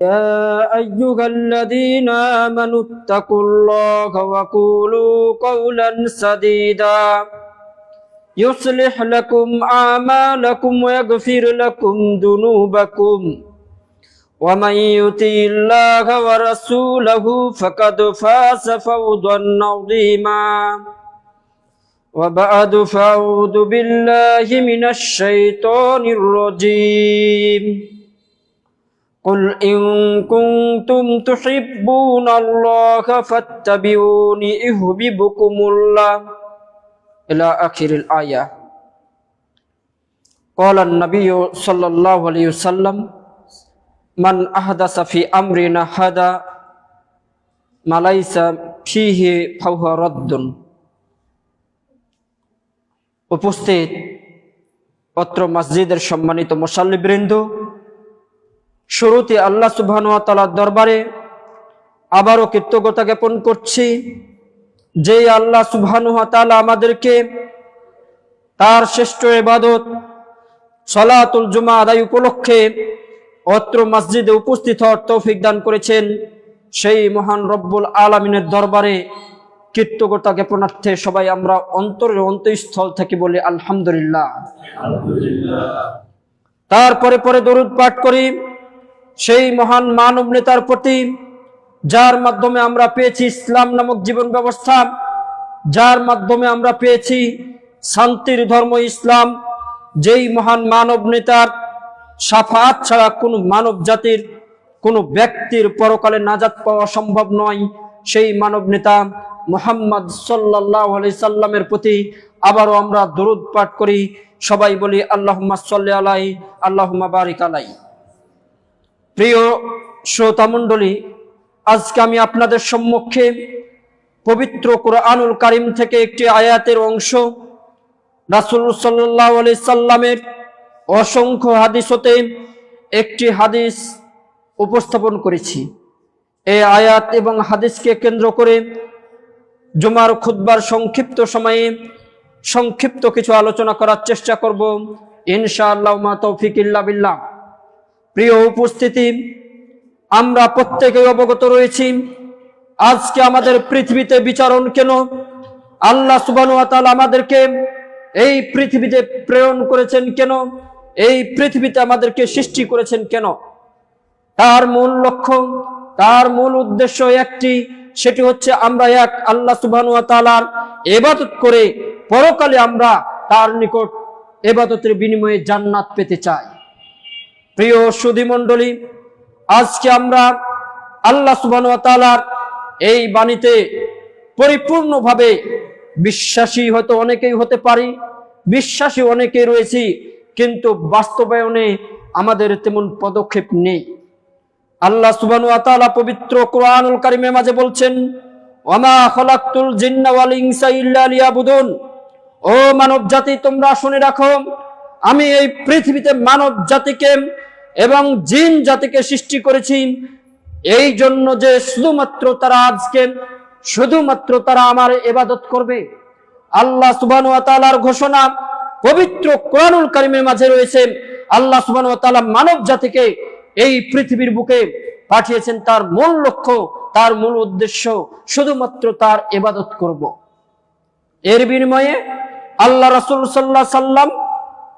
يا أيها الذين آمنوا اتقوا الله وقولوا قولا سديدا يصلح لكم أعمالكم ويغفر لكم ذنوبكم ومن يطع الله ورسوله فقد فاز فوزا عظيما وبعد فأعوذ بالله من الشيطان الرجيم قل إن كنتم تحبون الله فاتبعوني يحببكم الله إلى آخر الآية. قال النبي صلى الله عليه وسلم من أحدث في أمرنا هذا ما ليس فيه فهو رد. উপস্থিত অত্র মসজিদের সম্মানিত মুসাল্লিবৃন্দ, শুরুতে আল্লাহ সুবহানাহু ওয়া তাআলার দরবারে আবারও কৃতজ্ঞতা জ্ঞাপন করছি যে আল্লাহ সুবহানাহু ওয়া তাআলা আমাদেরকে তার শ্রেষ্ঠ ইবাদত সালাতুল জুমা আদায় উপলক্ষে অত্র মসজিদে উপস্থিত হওয়ার তৌফিক দান করেছেন। সেই মহান রব্বুল আলামিনের দরবারে কৃতজ্ঞতা জ্ঞাপনার্থে সবাই আমরা অন্তরের অন্তঃস্থল থেকে বলি আলহামদুলিল্লাহ। তারপরে পরে দরুদ পাঠ করি সেই মহান মানব নেতার প্রতি, যার মাধ্যমে আমরা পেয়েছি ইসলাম নামক জীবন ব্যবস্থা, যার মাধ্যমে আমরা পেয়েছি শান্তির ধর্ম ইসলাম। যেই মহান মানব নেতার শাফাআত ছাড়া কোনো মানব জাতির কোনো ব্যক্তির পরকালে নাজাত পাওয়া সম্ভব নয়। সেই মানব নেতা মুহাম্মদ সাল্লাল্লাহু আলাইহি সাল্লামের প্রতি আবারও আমরা দরুদ পাঠ করি, সবাই বলি আল্লাহুম্মা সাল্লি আলাইহি আল্লাহুম্মা বারিক আলাইহি। প্রিয় শ্রোতা মণ্ডলী, আজকে আমি আপনাদের সম্মুখে পবিত্র কুরআনুল কারীম থেকে একটি আয়াতের অংশ, রাসূল সাল্লাল্লাহু আলাইহি সাল্লামের অসংখ্য হাদিস হতে একটি হাদিস উপস্থাপন করেছি। এই আয়াত এবং হাদিসকে কেন্দ্র করে জুমার খুতবার সংক্ষিপ্ত সময়ে সংক্ষিপ্ত কিছু আলোচনা করার চেষ্টা করব ইনশাআল্লাহ, মা তৌফিক ইল্লা বিল্লাহ। প্রিয় উপস্থিতি, আমরা প্রত্যেকেই অবগত রয়েছি আজকে আমাদের পৃথিবীতে বিচরণ কেন, আল্লাহ সুবহানাহু ওয়া তাআলা আমাদেরকে এই পৃথিবীতে প্রেরণ করেছেন কেন, এই পৃথিবীতে আমাদেরকে সৃষ্টি করেছেন কেন। তার মূল লক্ষ্য, তার মূল উদ্দেশ্য একটি, সেটি হচ্ছে আমরা এক আল্লাহ সুবহানাহু ওয়া তাআলার ইবাদত করে পরকালে আমরা তার নিকট ইবাদতের বিনিময়ে জান্নাত পেতে চাই। প্রিয় সুধী মণ্ডলী, আজকে আমরা আল্লাহ সুবহানাহু ওয়া তাআলার এই বাণীতে পরিপূর্ণভাবে বিশ্বাসী হয়তো অনেকেই হতে পারি, বিশ্বাসী অনেকেই রয়েছি, কিন্তু বাস্তবায়নে আমাদের তেমন পদক্ষেপ নেই। আল্লাহ সুবহানাহু ওয়া তাআলা পবিত্র কুরআনুল কারীমের মাঝে বলছেন, ওয়ামা খালাকতুল জিন্না ওয়াল ইনসা ইল্লা লিয়াবুদুন। ও মানব জাতি, তোমরা শুনে রাখো, আমি এই পৃথিবীতে মানব জাতিকে এবং জিন জাতিকে সৃষ্টি করেছি এই জন্য যে শুধুমাত্র তারা আমার ইবাদত করবে। আল্লাহ সুবহানাহু ওয়া তাআলার ঘোষণা পবিত্র কুরআনুল কারীমের মাঝে রয়েছে। আল্লাহ সুবহানাহু ওয়া তাআলা মানব জাতিকে এই পৃথিবীর বুকে পাঠিয়েছেন তার মূল লক্ষ্য, তার মূল উদ্দেশ্য শুধুমাত্র তার ইবাদত করব। এর বিনিময়ে আল্লাহ রাসূল সাল্লাল্লাহু আলাইহি সাল্লাম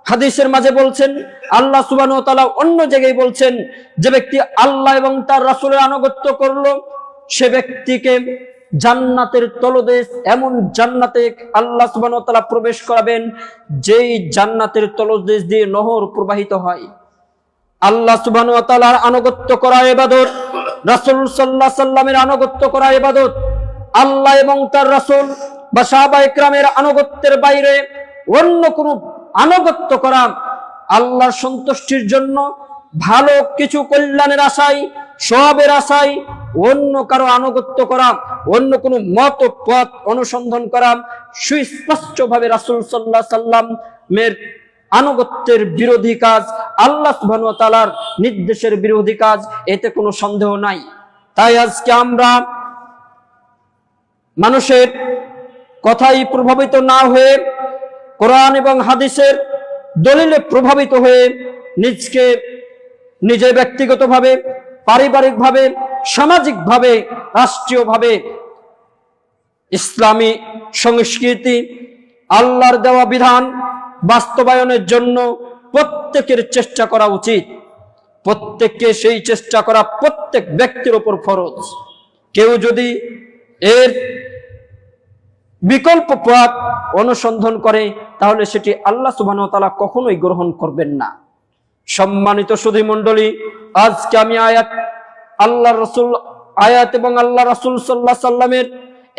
হাদিসের মাঝে বলছেন, আল্লাহ সুবহানাহু ওয়া তাআলা অন্য জায়গায় বলছেন, যে ব্যক্তি আল্লাহ এবং তার রাসূলের আনুগত্য করলো সে ব্যক্তিকে জান্নাতের তলদেশ, এমন জান্নাতে আল্লাহ সুবহানাহু ওয়া তাআলা প্রবেশ করাবেন যেই জান্নাতের তলদেশ দিয়ে নহর প্রবাহিত হয়। আল্লাহ সুবহানাহু ওয়া তাআলার আনুগত্য করা ইবাদত, রাসূল সাল্লাল্লাহু আলাইহি সাল্লামের আনুগত্য করা ইবাদত। আল্লাহ এবং তার রাসূল বা সাহাবায়ে কেরামের আনুগত্যের বাইরে অন্য কোনো আনুগত্য করা, আল্লাহর সন্তুষ্টির জন্য ভালো কিছু কল্যাণের আশায়, সওয়াবের আশায় অন্য কারো আনুগত্য করা, অন্য কোনো মত পথ অনুসন্ধান করা সুস্পষ্টভাবে রাসূল সাল্লাল্লাহু আলাইহি সাল্লামের আনুগত্যের বিরোধী কাজ, আল্লাহ সুবহানাহু ওয়া তাআলার নির্দেশের বিরোধী কাজ, এতে কোনো সন্দেহ নাই। তাই আজকে আমরা মানুষের কথাই প্রভাবিত না হয়ে কোরআন এবং হাদিসের দলিলে প্রভাবিত হয়ে নিজে ব্যক্তিগতভাবে পারিবারিকভাবে, সামাজিকভাবে, রাষ্ট্রীয়ভাবে ইসলামী সংস্কৃতি, আল্লাহর দেওয়া বিধান বাস্তবায়নের জন্য প্রত্যেকের চেষ্টা করা উচিত। প্রত্যেককে সেই চেষ্টা করা প্রত্যেক ব্যক্তির উপর ফরজ। কেউ যদি এর বিকল্প পথ অনুসন্ধান করে তাহলে সেটি আল্লাহ সুবহানাহু ওয়া তাআলা কখনোই গ্রহণ করবেন না। সম্মানিত সুধী মণ্ডলী, আজকে আমি আয়াত এবং আল্লাহ রাসূল সাল্লাল্লাহু আলাইহি সাল্লামের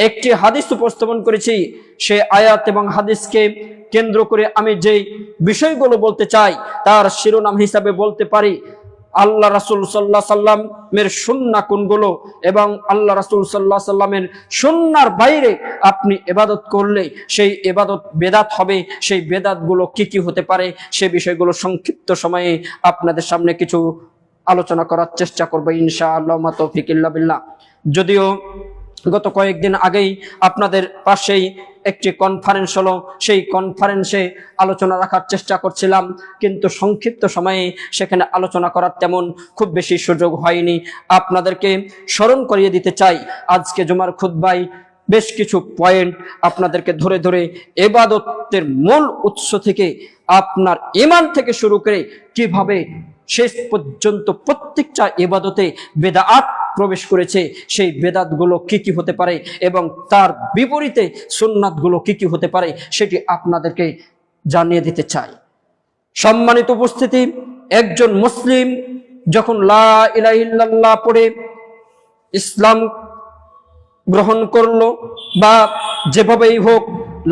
একটি হাদিস উপস্থাপন করেছি। সেই আয়াত এবং হাদিসকে কেন্দ্র করে আমি যে বিষয়গুলো বলতে চাই তার শিরোনাম হিসাবে বলতে পারি আল্লাহ রাসূল সাল্লাল্লাহু আলাইহি সাল্লামের সুন্নাহ কোনগুলো, এবং আল্লাহ রাসূল সাল্লাল্লাহু আলাইহি সাল্লামের সুন্নাহর বাইরে আপনি ইবাদত করলে সেই ইবাদত বেদাত হবে। সেই বেদাতগুলো কি কি হতে পারে সে বিষয়গুলো সংক্ষিপ্ত সময়ে আপনাদের সামনে কিছু আলোচনা করার চেষ্টা করব ইনশাআল্লাহ। মা তৌফিক ইল্লা বিল্লাহ। যদিও গত কয়েকদিন আগেই আপনাদের পাশেই একটি কনফারেন্স হলো, সেই কনফারেন্সে আলোচনা রাখার চেষ্টা করছিলাম, কিন্তু সংক্ষিপ্ত সময়ে সেখানে আলোচনা করার তেমন খুব বেশি সুযোগ হয়নি। আপনাদেরকে স্মরণ করিয়ে দিতে চাই, আজকে জুমার খুতবায় বেশ কিছু পয়েন্ট আপনাদেরকে ধরে ধরে ইবাদতের মূল উৎস থেকে, আপনার ঈমান থেকে শুরু করে কিভাবে শেষ পর্যন্ত প্রত্যেকটা ইবাদতে বেদাত প্রবেশ করেছে, সেই বেদাতগুলো কি কি হতে পারে এবং তার বিপরীতে সুন্নাতগুলো কি কি হতে পারে সেটি আপনাদেরকে জানিয়ে দিতে চাই। সম্মানিত উপস্থিতি, একজন মুসলিম যখন লা ইলাহা ইল্লাল্লাহ পড়ে ইসলাম গ্রহণ করলো, বা যেভাবেই হোক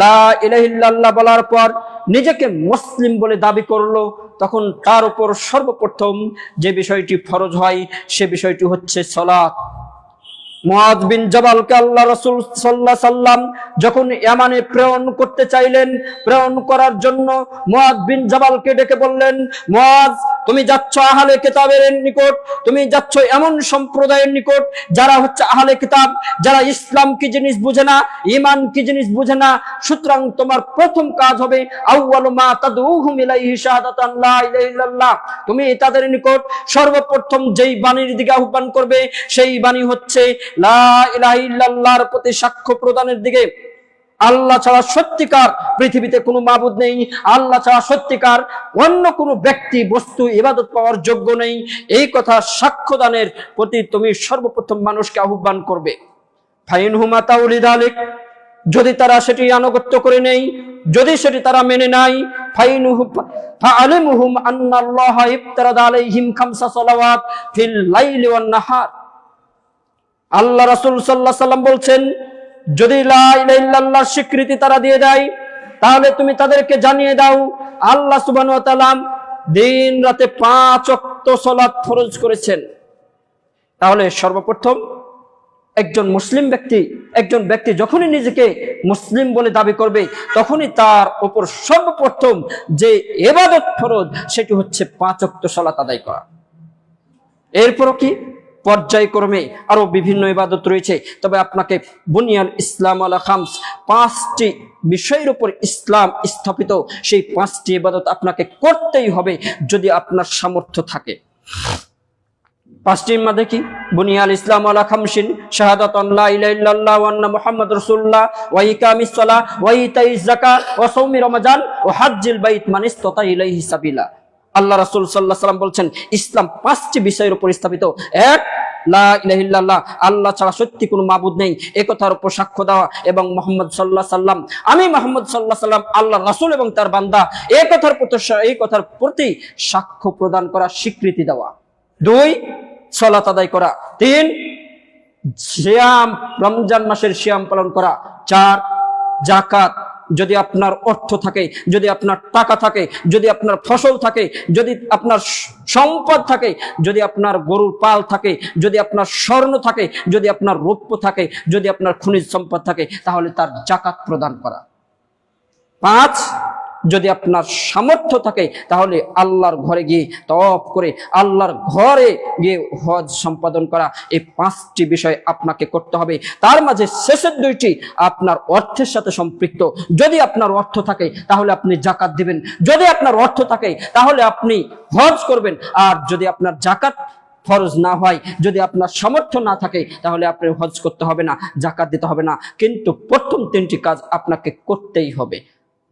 লা ইলাহা ইল্লাল্লাহ বলার পর নিজেকে মুসলিম বলে দাবি করলো, তখন তার উপর সর্বপ্রথম যে বিষয়টি ফরজ হয় সে বিষয়টি হচ্ছে সালাত। মুআয বিন জাবালকে আল্লাহ রাসূল সাল্লাল্লাহু আলাইহি সাল্লাম যখন ইয়ামানে প্রেরণ করতে চাইলেন, প্রেরণ করার জন্য মুআয বিন জাবালকে ডেকে বললেন, মুআয, তুমি যাচ্ছ আহলে কিতাবের নিকট, তুমি যাচ্ছ এমন সম্প্রদায়ের নিকট যারা হচ্ছে আহলে কিতাব, যারা ইসলাম কি জিনিস বুঝে না, ঈমান কি জিনিস বুঝে না। সুতরাং তোমার প্রথম কাজ হবে আউয়ালু মা তাদউহুম ইলাইহি শাহাদাতান লা ইলাহা ইল্লাল্লাহ। তুমি তাদের নিকট সর্বপ্রথম যেই বাণীর দিকে আহ্বান করবে সেই বাণী হচ্ছে লা ইলাহা ইল্লাল্লাহর প্রতি সাক্ষ্য প্রদানের দিকে। আল্লাহ ছাড়া সত্যিকার পৃথিবীতে কোনো মাবুদ নেই, আল্লাহ ছাড়া সত্যিকার অন্য কোনো ব্যক্তি বস্তু ইবাদত পাওয়ার যোগ্য নেই, এই কথা সাক্ষ্য দানের প্রতি তুমি সর্বপ্রথম মানুষকে আহ্বান করবে। ফাইনহুম আতাউ লিযালিক, যদি তারা সেটি আনুগত্য করে নেই, যদি সেটি তারা মেনে নাই, ফাআলিমুহুম আন্নাল্লাহা ইফতারাদা আলাইহিম খামসা সালাওয়াত ফিল লাইলি ওয়ান নাহার। আল্লাহ রাসূল সাল্লাল্লাহু আলাইহি সাল্লাম বলছেন, যদি লা ইলাহা ইল্লাল্লাহর স্বীকৃতি তারা দিয়ে দেয় তাহলে তুমি তাদেরকে জানিয়ে দাও আল্লাহ সুবহানাহু ওয়া তাআলা দিন রাতে 5 ওয়াক্ত সালাত ফরজ করেছেন। তাহলে সর্বপ্রথম একজন ব্যক্তি যখনই নিজেকে মুসলিম বলে দাবি করবে তখনই তার উপর সর্বপ্রথম যে ইবাদত ফরজ সেটি হচ্ছে 5 ওয়াক্ত সালাত আদায় করা। এরপরও কি পর্যায়ক্রমে আরো বিভিন্ন ইবাদত রয়েছে, তবে আপনাকে বুনিয়াল ইসলাম আলা খামস, 5টি বিষয়ের উপর ইসলাম স্থাপিত, সেই 5টি ইবাদত আপনাকে করতেই হবে যদি আপনার সামর্থ্য থাকে। 5টির মধ্যে কি? বুনিয়াল ইসলাম আলা খামসিন শাহাদাতুন লা ইলাহা ইল্লাল্লাহ ওয়া আন্না মুহাম্মাদুর রাসূলুল্লাহ ওয়া ইকামিস সালাহ ওয়া ইতাইজ যাকাত ওয়া সাওমি রমাজান ওয়া হজ্জিল বাইত মান ইসতাতা ইলাইহি সাবিলা। আল্লাহ রাসূল সাল্লাল্লাহু আলাইহি সাল্লাম বলছেন ইসলাম 5টি বিষয়ের উপর স্থাপিত। এক, লা ইলাহা ইল্লাল্লাহ, আল্লাহ ছাড়া সত্যি কোনো মাবুদ নেই, এই কথার উপর সাক্ষ্য দেওয়া, এবং মুহাম্মদ সাল্লাল্লাহু আলাইহি সাল্লাম, আমি মুহাম্মদ সাল্লাল্লাহু আলাইহি সাল্লাম আল্লাহর রাসূল এবং তার বান্দা, এই কথার প্রতি সাক্ষ্য প্রদান করা, স্বীকৃতি দেওয়া। 2, সালাত আদায় করা। 3, সিয়াম, রমজান মাসের সিয়াম পালন করা। 4, যাকাত, যদি আপনার অর্থ থাকে, যদি আপনার টাকা থাকে, যদি আপনার ফসল থাকে, যদি আপনার সম্পদ থাকে, যদি আপনার গরুর পাল থাকে, যদি আপনার স্বর্ণ থাকে, যদি আপনার রৌপ্য থাকে, যদি আপনার খনিজ সম্পদ থাকে, তাহলে তার যাকাত প্রদান করা। 5, যদি আপনার সামর্থ্য থাকে তাহলে আল্লাহর ঘরে গিয়ে তওয়াফ করে আল্লাহর ঘরে গিয়ে হজ সম্পাদন করা। এই 5টি বিষয় আপনাকে করতে হবে। তার মাঝে শেষের 2টি আপনার অর্থের সাথে সম্পৃক্ত। যদি আপনার অর্থ থাকে তাহলে আপনি যাকাত দিবেন, যদি আপনার অর্থ থাকে তাহলে আপনি হজ করবেন, আর যদি আপনার যাকাত ফরজ না হয়, যদি আপনার সামর্থ্য না থাকে, তাহলে আপনি হজ করতে হবে না, যাকাত দিতে হবে না, কিন্তু প্রথম 3টি কাজ আপনাকে করতেই হবে।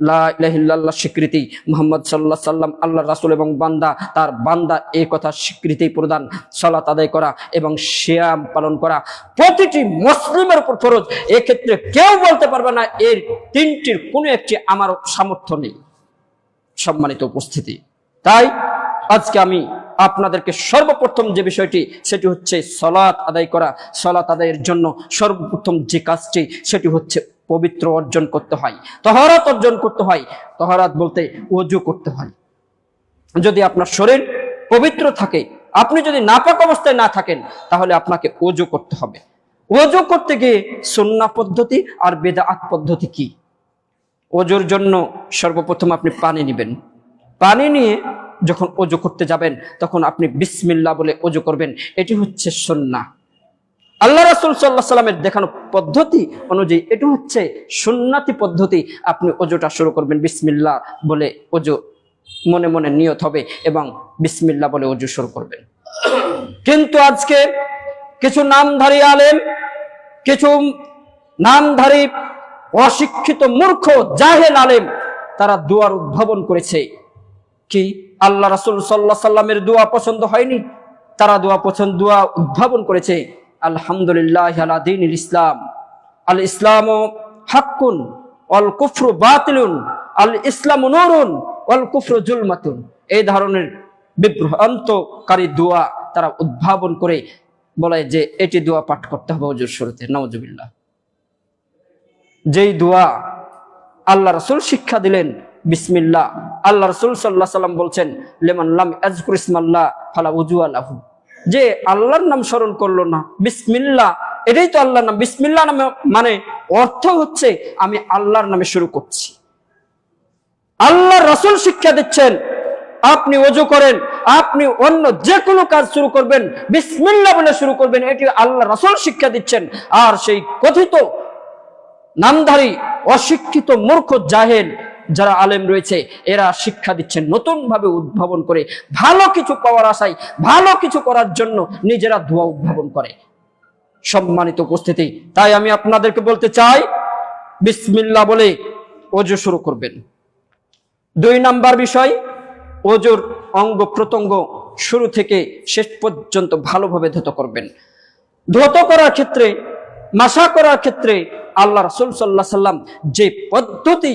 লা ইলাহা ইল্লাল্লাহ স্বীকৃতি, মুহাম্মদ সাল্লাল্লাহু আলাইহি সাল্লাম আল্লাহর রাসূল এবং বান্দা, তার বান্দা এই কথা স্বীকৃতি প্রদান, সালাত আদায় করা এবং সিয়াম পালন করা প্রতিটি মুসলিমের উপর ফরজ। এক্ষেত্রে কেউ বলতে পারবে না এর 3টির কোনো একটি আমার সামর্থ্য নেই। সম্মানিত উপস্থিতি, তাই আজকে আমি আপনাদেরকে সর্বপ্রথম যে বিষয়টি, সেটি হচ্ছে সালাত আদায় করা। সালাত আদায়ের জন্য সর্বপ্রথম যে কাজটি, সেটি হচ্ছে পবিত্র অর্জন করতে হয়, তাহারাত অর্জন করতে হয়। তাহারাত বলতে ওযু করতে হয়। যদি আপনার শরীর পবিত্র থাকে, আপনি যদি নাপাক অবস্থায় না থাকেন, তাহলে আপনাকে ওযু করতে হবে। ওযু করতে গিয়ে সুন্নাহ পদ্ধতি আর বেদাত পদ্ধতি কি? ওযুর জন্য সর্বপ্রথম আপনি পানি নেবেন। পানি নিয়ে যখন ওযু করতে যাবেন, তখন আপনি বিসমিল্লাহ বলে ওযু করবেন। এটি হচ্ছে সুন্নাহ। আল্লাহ রাসূল সাল্লাল্লাহু আলাইহি ওয়াসাল্লামের দেখানো পদ্ধতি অনুযায়ী এটি হচ্ছে সুন্নতি পদ্ধতি। আপনি ওযুটা শুরু করবেন বিসমিল্লাহ বলে, ওযু মনে মনে নিয়ত হবে এবং বিসমিল্লাহ বলে ওযু শুরু করবেন। কিন্তু আজকে কিছু নামধারী আলেম, কিছু নামধারী অশিক্ষিত মূর্খ জাহেল আলেম, তারা দোয়ার উদ্ভাবন করেছে। কি আল্লাহ রাসূল সাল্লাল্লাহু আলাইহি সাল্লামের দোয়া পছন্দ হয়নি? তারা দোয়া উদ্ভাবন করেছে, আলহামদুলিল্লাহ আলা দীনিল ইসলাম, আল ইসলামু হাক্কুন ওয়াল কুফরু বাতিলুন, আল ইসলামু নূরুন ওয়াল কুফরু জুলমাতুন। এই ধরনের বিভ্রান্তকারী দোয়া তারা উদ্ভাবন করে বলে যে এটি দোয়া পাঠ করতে হবে ওযুর শুরুতে। নাউজুবিল্লাহ। যেই দোয়া আল্লাহ রাসূল শিক্ষা দিলেন বিসমিল্লাহ, আল্লাহ রাসূল সাল্লাল্লাহু আলাইহি সাল্লাম বলছেন, লিমান লাম আযকুর ইসমাল্লাহ ফালা উযুয়া লাহু। যে আল্লাহর নাম স্মরণ করলো না, বিসমিল্লাহ, এটাই তো আল্লাহর নাম। বিসমিল্লাহ নামে মানে অর্থ হচ্ছে আমি আল্লাহর নামে শুরু করছি। আল্লাহর রাসূল শিক্ষা দিচ্ছেন, আপনি ওযু করেন, আপনি অন্য যে কোনো কাজ শুরু করবেন বিসমিল্লাহ বলে শুরু করবেন, এটি আল্লাহর রাসূল শিক্ষা দিচ্ছেন। আর সেই কথিত নামধারী অশিক্ষিত মূর্খ জাহেল যারা আলেম রয়েছে, এরা শিক্ষা দিচ্ছেন নতুন ভাবে উদ্ভাবন করে, ভালো কিছু পাওয়ার আশায়, ভালো কিছু করার জন্য নিজেরা দোয়া উদ্ভাবন করে। সম্মানিত উপস্থিতি, তাই আমি আপনাদেরকে বলতে চাই, বিসমিল্লাহ বলে ওযু শুরু করবেন। 2 নাম্বার বিষয়, ওযুর অঙ্গ প্রত্যঙ্গ শুরু থেকে শেষ পর্যন্ত ভালোভাবে ধৌত করবেন। ধৌত করার ক্ষেত্রে, মাসা করার ক্ষেত্রে আল্লাহ রাসূল সাল্লাল্লাহু আলাইহি সাল্লাম যে পদ্ধতি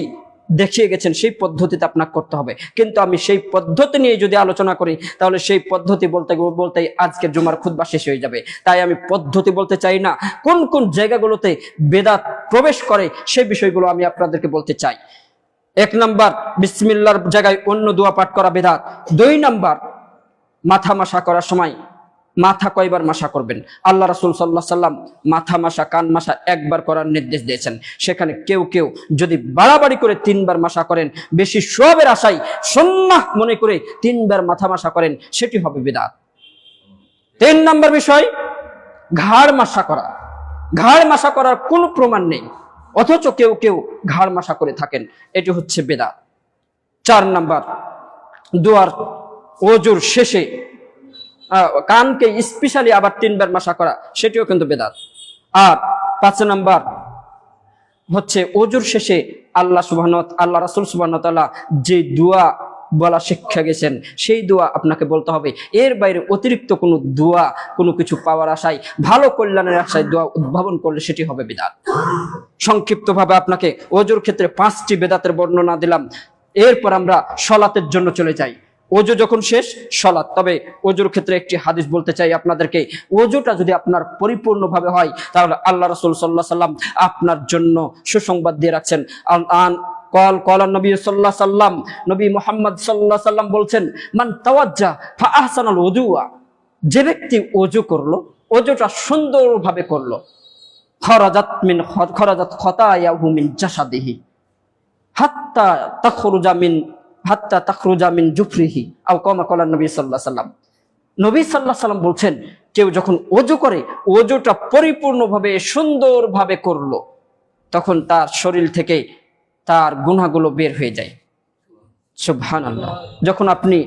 দেখিয়ে গেছেন, সেই পদ্ধতিতে আপনাকে করতে হবে। কিন্তু আমি সেই পদ্ধতি নিয়ে যদি আলোচনা করি, তাহলে সেই পদ্ধতি বলতে বলতে আজকের জুমার খুতবা শেষ হয়ে যাবে। তাই আমি পদ্ধতি বলতে চাই না, কোন কোন জায়গাগুলোতে বেদাত প্রবেশ করে সেই বিষয়গুলো আমি আপনাদেরকে বলতে চাই। 1 নাম্বার, বিসমিল্লাহর জায়গায় অন্য দোয়া পাঠ করা বেদাত। 2 নাম্বার, মাথা মাসা করার সময় মাথা কয়বার মাসা করবেন? আল্লাহ রাসূল সাল্লাল্লাহু আলাইহি সাল্লাম মাথা মাসা, কান মাসা একবার করার নির্দেশ দিয়েছেন। সেখানে কেউ কেউ যদি বাড়াবাড়ি করে 3 বার মাসা করেন, বেশি সওয়াবের আশায় সুন্নাহ মনে করে 3 বার মাথা মাসা করেন, সেটি হবে বিদআত। 3 নাম্বার বিষয়, ঘাড় মাসা করা। ঘাড় মাসা করার কোনো প্রমাণ নেই, অথচ কেউ কেউ ঘাড় মাসা করে থাকেন, এটি হচ্ছে বিদআত। 4 নাম্বার, দোয়ার ওযুর শেষে কানকে স্পেশালি আবার 3 বার মাসা করা, সেটিও কিন্তু বেদাত। আর 5 নাম্বার হচ্ছে ওযুর শেষে আল্লাহ রাসূল সুবহানাহু ওয়া তাআলা যে দোয়া বলা শিক্ষা গেছেন, সেই দোয়া আপনাকে বলতে হবে। এর বাইরে অতিরিক্ত কোনো দোয়া, কোনো কিছু পাওয়ার আশায়, ভালো কল্যাণের আশায় দোয়া উদ্ভাবন করলে সেটি হবে বিদআত। সংক্ষিপ্তভাবে আপনাকে ওযুর ক্ষেত্রে 5টি বেদাতের বর্ণনা দিলাম। এরপর আমরা সালাতের জন্য চলে যাই। ওযু যখন শেষ, সালাত। তবে ওযুর ক্ষেত্রে একটি হাদিস বলতে চাই আপনাদেরকে। ওযুটা যদি আপনার পরিপূর্ণভাবে হয়, তাহলে আল্লাহ রাসূল সাল্লাল্লাহু আলাইহি সাল্লাম আপনার জন্য সুসংবাদ দিয়ে রাখছেন। নবী সাল্লাল্লাহু আলাইহি সাল্লাম, নবী মুহাম্মদ সাল্লাল্লাহু আলাইহি সাল্লাম বলছেন, মান তাওয়াজ্জা ফা আহসানাল ওযুআ, যে ব্যক্তি ওযু করলো, ওযুটা সুন্দরভাবে করলো, খরাজাত খতায়াহু মিন জাসাদিহি হাত্তা তাখরুজা মিন জুফরিহি আও কামা ক্বালা নবী সাল্লাল্লাহু আলাইহি সাল্লাম। নবী সাল্লাল্লাহু আলাইহি সাল্লাম বলছেন, কেউ যখন ওযু করে, ওযুটা পরিপূর্ণভাবে সুন্দরভাবে করলো, তখন তার শরীর থেকে তার গুনাহগুলো বের হয়ে যায়। সুবহানাল্লাহ। যখন আপনি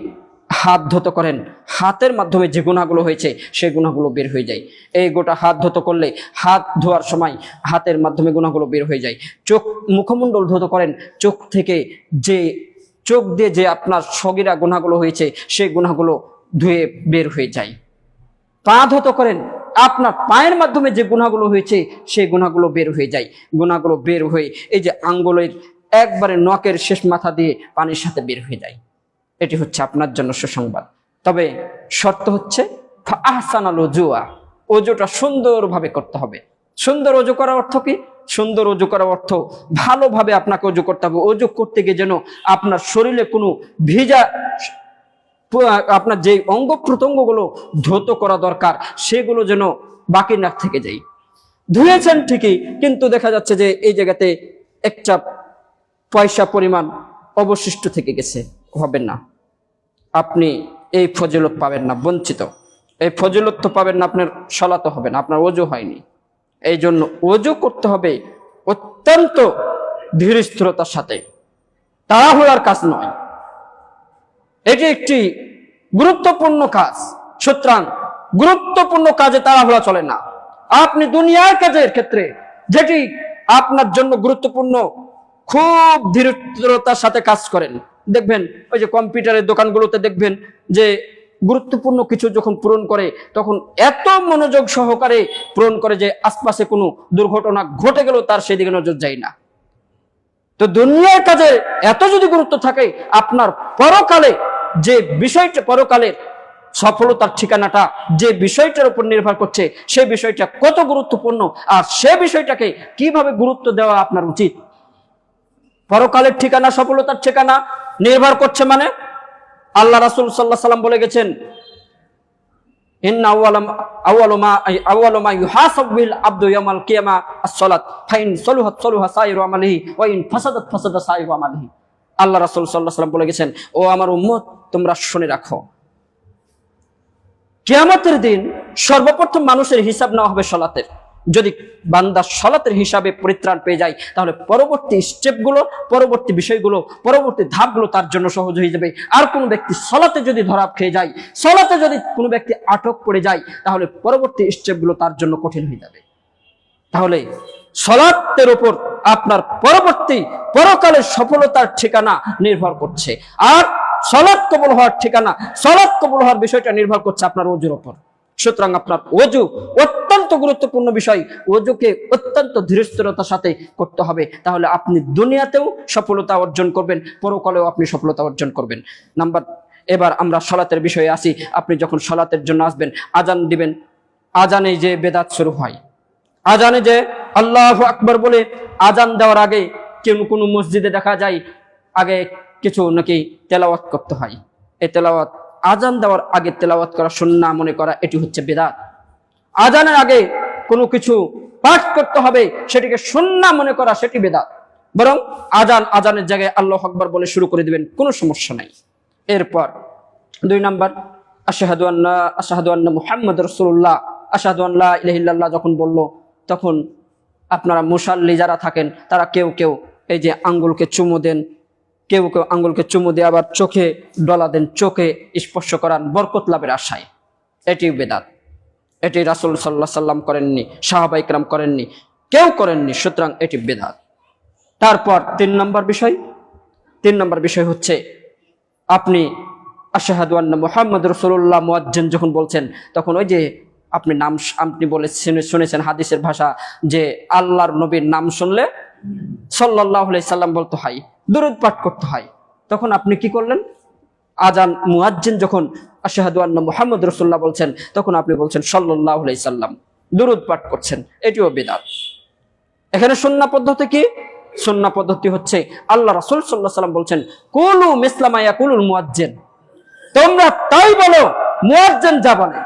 হাত ধুতো করেন, হাতের মাধ্যমে যে গুনাহগুলো হয়েছে সেই গুনাহগুলো বের হয়ে যায়। এই গোটা হাত ধুতো করলে হাত ধোয়ার সময় হাতের মাধ্যমে গুনাহগুলো বের হয়ে যায়। চোখ মুখমণ্ডল ধুতো করেন, চোখ থেকে যে চোখ দিয়ে যে আপনার সগীরা গুনাহগুলো হয়েছে সেই গুনাহগুলো ধুয়ে বের হয়ে যায়। পা ধুতো করেন, আপনার পায়ের মাধ্যমে যে গুনাহগুলো হয়েছে সেই গুনাহগুলো বের হয়ে যায়। গুনাহগুলো বের হয়ে এই যে আঙ্গুলের একবারে নখের শেষ মাথা দিয়ে পানির সাথে বের হয়ে যায়। এটি হচ্ছে আপনার জন্য সুসংবাদ। তবে শর্ত হচ্ছে আহসানাল ওযুআ, ওযুটা সুন্দরভাবে করতে হবে। সুন্দর ওযু করার অর্থ কি? সুন্দর ওযু করার অর্থ ভালোভাবে আপনাকে ওযু করতে হবে। ওযু করতে গিয়ে যেন আপনার শরীরে কোনো ভিজা, আপনার যে অঙ্গ প্রত্যঙ্গগুলো ধৌত করা দরকার সেগুলো যেন বাকি না থেকে যায়। ধুয়েছেন ঠিকই, কিন্তু দেখা যাচ্ছে যে এই জায়গাতে একটা পয়সা পরিমাণ অবশিষ্ট থেকে গেছে, হবে না, আপনি এই ফজিলত পাবেন না, বঞ্চিত। এই ফজিলত তো পাবেন না, আপনার সালাত হবে না, আপনার ওযু হয়নি। এই জন্য ওযু করতে হবে অত্যন্ত ধীরস্থিরতার সাথে, তাড়াহুড়ার কাজ নয়। এটি একটি গুরুত্বপূর্ণ কাজ, সুতরাং গুরুত্বপূর্ণ কাজে তাড়াহুড়া চলে না। আপনি দুনিয়ার কাজের ক্ষেত্রে যেটি আপনার জন্য গুরুত্বপূর্ণ, খুব ধীরস্থিরতার সাথে কাজ করেন। দেখবেন ওই যে কম্পিউটারের দোকানগুলোতে দেখবেন যে গুরুত্বপূর্ণ কিছু যখন পূরণ করে তখন এত মনোযোগ সহকারে পূরণ করে যে আশপাশে কোনো দুর্ঘটনা ঘটে গেল তার সেদিকে নজর যায় না। তো দুনিয়ার কাজে এত যদি গুরুত্ব থাকে, আপনার পরকালে যে বিষয়টা, পরকালের সফলতার ঠিকানাটা যে বিষয়টার উপর নির্ভর করছে সেই বিষয়টা কত গুরুত্বপূর্ণ, আর সে বিষয়টাকে কিভাবে গুরুত্ব দেওয়া আপনার উচিত। পরকালের ঠিকানা, সফলতার ঠিকানা নির্ভর করছে মানে আল্লাহ রাসূল সাল্লাল্লাহু আলাইহি ওয়াসাল্লাম বলে গেছেন, ইন্না আউয়ালু মা ইউহাসাবু বিল আবদু ইয়াউমাল কিয়ামা আস-সালাত ফাইন সালুহাত সালুহা সাইরু আমালিহি ওয়া ইন ফাসাদাত ফাসাদা সাইরু আমালিহি। আল্লাহ রাসূল সাল্লাল্লাহু আলাইহি ওয়াসাল্লাম বলে গেছেন, ও আমার উম্মত, তোমরা শুনে রাখো, কিয়ামতের দিন সর্বপ্রথম মানুষের হিসাব নেওয়া হবে সালাতের। যদি বান্দা সালাতের হিসাবে পরিত্রাণ পেয়ে যায় তাহলে পরবর্তী স্টেপগুলো, পরবর্তী বিষয়গুলো, পরবর্তী ধাপগুলো তার জন্য সহজ হয়ে যাবে। আর কোনো ব্যক্তি সালাতে যদি ধরা খেয়ে যায়, সালাতে যদি কোনো ব্যক্তি আটক পড়ে যায় তাহলে পরবর্তী স্টেপগুলো তার জন্য কঠিন হয়ে যাবে। তাহলে সালাতের উপর আপনার পরবর্তী পরকালের সফলতার ঠিকানা নির্ভর করছে। আর সালাত কবুল হওয়ার ঠিকানা, সালাত কবুল হওয়ার বিষয়টা নির্ভর করছে আপনার ওযুর উপর। সুতরাং আপনার ওযু অত্যন্ত গুরুত্বপূর্ণ বিষয়। ওযুকে অত্যন্ত ধীরস্থিরতার সাথে করতে হবে, তাহলে আপনি দুনিয়াতেও সফলতা অর্জন করবেন, পরকালেও আপনি সফলতা অর্জন করবেন। এবার আমরা সালাতের বিষয়ে আসি। আপনি যখন সালাতের জন্য আসবেন, আজান দিবেন, আজানে যে বেদাত শুরু হয়, আজানে যে আল্লাহু আকবার বলে আজান দেওয়ার আগে কোনো মসজিদে দেখা যায় আগে কিছু নাকি তেলাওয়াত করতে হয়। এই তেলাওয়াত, আজান দেওয়ার আগে তেলাওয়াত করা সুন্নাহ মনে করা, এটি হচ্ছে বিদআত। আজানের আগে কোনো কিছু পাঠ করতে হবে সেটিকে সুন্নাহ মনে করা, সেটি বিদআত। বরং আজানের জায়গায় আল্লাহু আকবার বলে শুরু করে দিবেন, কোনো সমস্যা নাই। এরপর 2 নাম্বার, আশহাদু আন্না মুহাম্মাদুর রাসূলুল্লাহ, আশহাদু আন লা ইলাহা ইল্লাল্লাহ যখন বলল, তখন আপনারা মুসাল্লি যারা থাকেন তারা কেউ কেউ এই যে আঙ্গুলকে চুমু দেন, কেউ কেউ আঙ্গুলকে চুমু দিয়ে আবার চোখে ডলা দেন, চোখে স্পর্শ করান বরকত লাভের আশায়। এটি বেদাত। এটি রাসূল সাল্লাল্লাহু আলাইহি সাল্লাম করেননি, সাহাবায়ে কেরাম করেননি, কেউ করেননি, সুতরাং এটি বেদাত। তারপর 3 নম্বর বিষয় হচ্ছে আপনি আশহাদু আন্না মুহাম্মাদুর রাসূলুল্লাহ মুয়াজ্জিন যখন বলছেন, তখন ওই যে আপনি শুনেছেন হাদিসের ভাষা যে আল্লাহর নবীর নাম শুনলে সাল্লাল্লাহু আলাইহি সাল্লাম বলতে হয়, দুরূদ পাঠ করতে হয়। তখন আপনি কি করলেন? আজান মুয়াজ্জিন যখন আশহাদু আন্না মুহাম্মাদুর রাসূলুল্লাহ বলছেন, তখন আপনি বলছেন সাল্লাল্লাহু আলাইহি সাল্লাম, দুরূদ পাঠ করছেন। এটিও বিদআত। এখানে সুন্নাহ পদ্ধতি কি? সুন্নাহ পদ্ধতি হচ্ছে আল্লাহ রাসূল সাল্লাল্লাহু আলাইহি সাল্লাম বলছেন, কুলু মিসলামা ইয়াকুলুল মুয়াজ্জিন, তোমরা তাই বলো মুয়াজ্জিন যা বলে।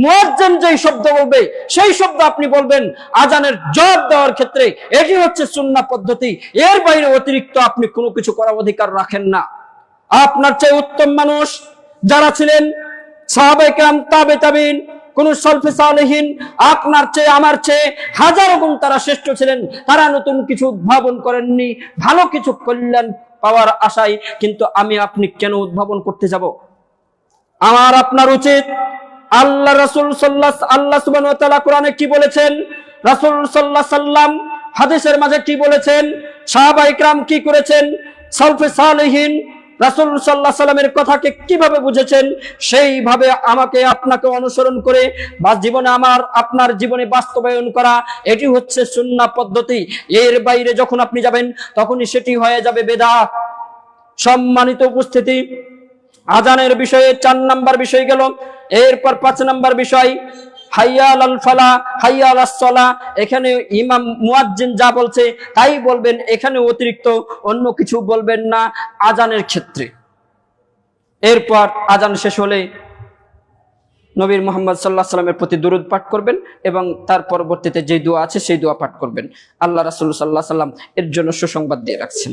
মুয়াজ্জিন যেই শব্দ বলবে সেই শব্দ আপনি বলবেন আজানের জবাব দেওয়ার ক্ষেত্রে। এটি হচ্ছে সুন্নাহ পদ্ধতি। এর বাইরে অতিরিক্ত আপনি কোনো কিছু করার অধিকার রাখেন না। আপনার চেয়ে উত্তম মানুষ যারা ছিলেন, সাহাবায়ে কেরাম, তাবেঈন, কোন সালফে সালেহিন, আপনার চেয়ে আমার চেয়ে হাজারো গুণ তারা শ্রেষ্ঠ ছিলেন। তারা নতুন কিছু উদ্ভাবন করেননি, ভালো কিছু কল্যাণ পাওয়ার আশায়। কিন্তু আমি আপনি কেন উদ্ভাবন করতে যাব? আমার আপনার উচিত আল্লাহ আল্লাহ সুবহানাহু ওয়া তাআলা কোরআনে কি বলেছেন, রাসূল সাল্লাল্লাহু আলাইহি সাল্লাম হাদিসের মাঝে কি বলেছেন, সাহাবায়ে কিরাম কি করেছেন, সালফে সালেহিন রাসূল সাল্লাল্লাহু আলাইহি সাল্লামের কথাকে কিভাবে বুঝেছেন, সেইভাবে আমাকে আপনাকে অনুসরণ করে বা জীবনে আপনার জীবনে বাস্তবায়ন করা, এটি হচ্ছে সুন্নাহ পদ্ধতি। এর বাইরে যখন আপনি যাবেন তখনই সেটি হয়ে যাবে বেদাত। সম্মানিত উপস্থিতি, আজানের বিষয়ে 4 নাম্বার বিষয় গেল। এরপর 5 নাম্বার বিষয় হাইয়া আলাল ফালাহ, হাইয়া আলাস সালাহ। এখানে ইমাম মুয়াজ্জিন যা বলছে তাই বলবেন, এখানে অতিরিক্ত অন্য কিছু বলবেন না আজানের ক্ষেত্রে। এরপর আজান শেষ হলে নবী মুহাম্মদ সাল্লাল্লাহু আলাইহি সাল্লামের প্রতি দুরূদ পাঠ করবেন এবং তার পরবর্তীতে যে দোয়া আছে সেই দোয়া পাঠ করবেন। আল্লাহ রাসূল সাল্লাল্লাহু আলাইহি সাল্লাম এর জন্য সুসংবাদ দিয়ে রাখছেন।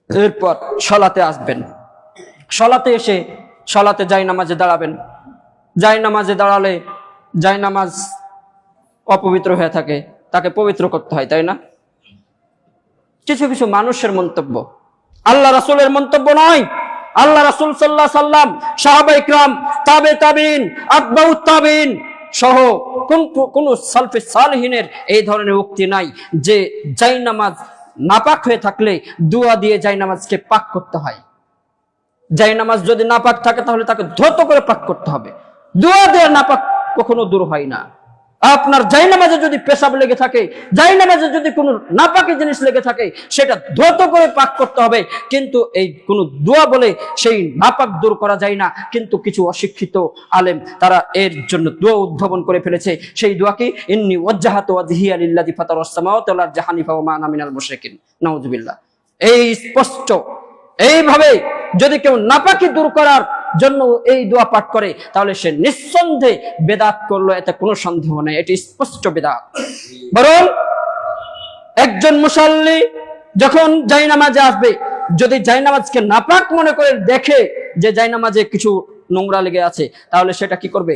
এরপর সালাতে আসবেন। সালাতে এসে সালাতে জায়নামাজে দাঁড়াবেন। জায়নামাজে দাঁড়ালে জায়নামাজ অপবিত্র হয়ে থাকে, তাকে পবিত্র করতে হয়, তাই না? কিছু কিছু মানুষের মন্তব্য, আল্লাহ রাসূলের মন্তব্য নয়। আল্লাহ রাসূল সাল্লাল্লাহু আলাইহি সাল্লাম, সাহাবায়ে কিরাম, তাবেঈন, আতবাউত তাবেঈন সহ কোন সালফে সালেহিনের এই ধরনের উক্তি নাই যে জায়নামাজ নাপাক হয়ে থাকলে দোয়া দিয়ে জায়নামাজকে পাক করতে হয়। জায়নামাজ যদি নাপাক থাকে তাহলে তাকে ধৌত করে পাক করতে হবে। দোয়া দিয়ে নাপাক কখনো দূর হয় না। আপনার জায়নামাজে যদি পেশাব লেগে থাকে, জায়নামাজে যদি কোনো নাপাকি জিনিস লেগে থাকে, সেটা ধৌত করে পাক করতে হবে। কিন্তু এই কোন দোয়া বলে সেই নাপাক দূর করা যায় না। কিন্তু কিছু অশিক্ষিত আলেম তারা এর জন্য দোয়া উদ্ভাবন করে ফেলেছে। সেই দোয়া কি, ইন্নী ওয়াজ্জাহাতু ওয়াজহিয়া লিল্লাযী ফাতারাস সামাওয়াতি ওয়াল আরদি হানিফা ওয়া মা আনা মিনাল মুশরিকিন। নাউযুবিল্লাহ। এই স্পষ্ট এইভাবে যদি কেউ নাপাকি দূর করার জন্য এই দোয়া পাঠ করে তাহলে সে নিঃসন্দেহে বেদাত করলো, এতে কোনো সন্দেহ নেই, এটি স্পষ্ট বেদাত। বরং একজন মুসাল্লি যখন জায়নামাজে আসবে, যদি জায়নামাজকে নাপাক মনে করে দেখে যে জায়নামাজে কিছু নোংরা লেগে আছে, তাহলে সেটা কি করবে,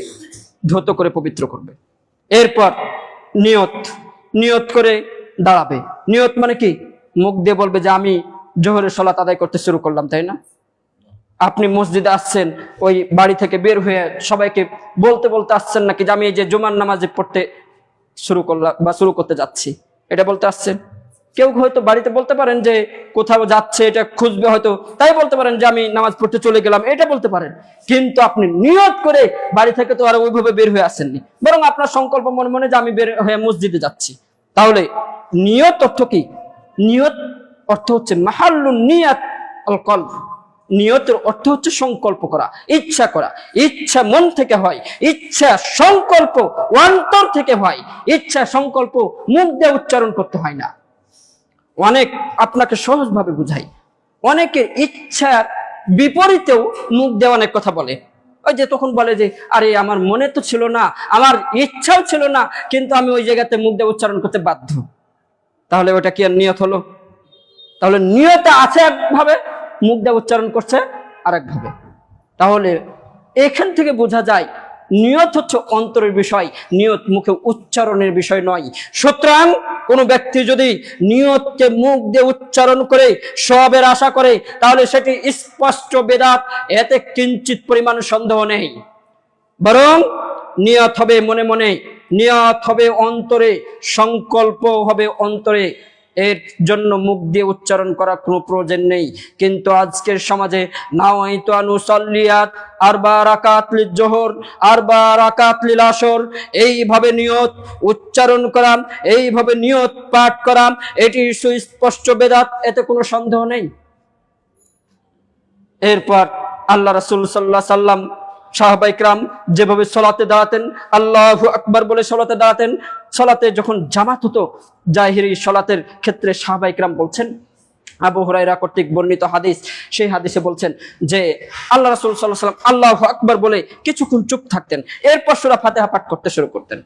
ধৌত করে পবিত্র করবে। এরপর নিয়ত করে দাঁড়াবে। নিয়ত মানে কি, মুখ দিয়ে বলবে যে আমি জোহরের সালাত আদায় করতে শুরু করলাম, তাই না? আপনি মসজিদে আসছেন, ওই বাড়ি থেকে বের হয়ে সবাইকে বলতে বলতে আসছেন নাকি যে আমি এই যে জুমার নামাজে পড়তে শুরু করলাম বা শুরু করতে যাচ্ছি, এটা বলতে আসছেন। কেউ হয়তো বাড়িতে বলতে পারেন যে কোথাও যাচ্ছে, এটা খুঁজবে হয়তো, তাই বলতে পারেন যে আমি নামাজ পড়তে চলে গেলাম, এটা বলতে পারেন। কিন্তু আপনি নিয়ত করে বাড়ি থেকে তো আর ওইভাবে বের হয়ে আসেননি, বরং আপনার সংকল্প মনে মনে যে আমি বের হয়ে মসজিদে যাচ্ছি। তাহলে নিয়ত অর্থ কি? নিয়ত অর্থ হচ্ছে মাহাল্লুন নিয়াত আল কলব। নিয়তের অর্থ হচ্ছে সংকল্প করা, ইচ্ছা করা। ইচ্ছা মন থেকে হয়, ইচ্ছা সংকল্প অন্তর থেকে হয়। ইচ্ছা সংকল্প মুখ দিয়ে উচ্চারণ করতে হয় না। অনেক আপনাকে সহজভাবে বুঝাই, অনেকের ইচ্ছার বিপরীতেও মুখ দিয়ে অনেক কথা বলে। ওই যে তখন বলে যে আরে আমার মনে তো ছিল না, আমার ইচ্ছাও ছিল না, কিন্তু আমি ওই জায়গাতে মুখ দিয়ে উচ্চারণ করতে বাধ্য। তাহলে ওটা কি আর নিয়ত হলো? তাহলে নিয়ত আছে একভাবে, মুখ দিয়ে উচ্চারণ করছে আরেকভাবে। তাহলে এখান থেকে বোঝা যায় নিয়ত হচ্ছে অন্তরের বিষয়, নিয়ত মুখে উচ্চারণের বিষয় নয়। সুতরাং কোনো ব্যক্তি যদি নিয়তকে মুখ দিয়ে উচ্চারণ করে সওয়াবের আশা করে, তাহলে সেটি স্পষ্ট বেদাত, এতে কিঞ্চিত পরিমাণ সন্দেহ নেই। বরং নিয়ত হবে মনে মনে, নিয়ত হবে অন্তরে, সংকল্প হবে অন্তরে। এর জন্য মুখ দিয়ে উচ্চারণ করা কোনো প্রয়োজন নেই। কিন্তু আজকের সমাজে নাওয়াইতু আনুসাল্লিয়াত আরবা রাকাত লিল জোহর, আরবা রাকাত লিল আসর, এইভাবে নিয়ত উচ্চারণ করা, এইভাবে নিয়ত পাঠ করা, এটি সুস্পষ্ট বেদাত, এতে কোনো সন্দেহ নেই। এরপর আল্লাহ রাসূল সাল্লাল্লাহু আলাইহি সাল্লাম, সাহাবায়ে কিরাম যেভাবে সালাতে দাঁড়াতেন, আল্লাহু আকবার বলে সালাতে দাঁড়াতেন। সালাতে যখন জামাত হতো, জাহিরি সালাতের ক্ষেত্রে সাহাবায়ে কিরাম বলছেন, আবু হুরায়রা কর্তৃক বর্ণিত হাদিস, সেই হাদিসে বলছেন যে আল্লাহ রাসূল সাল্লাল্লাহু আলাইহি সাল্লাম আল্লাহু আকবার বলে কিছুক্ষণ চুপ থাকতেন, এরপর সূরা ফাতিহা পাঠ করতে শুরু করতেন।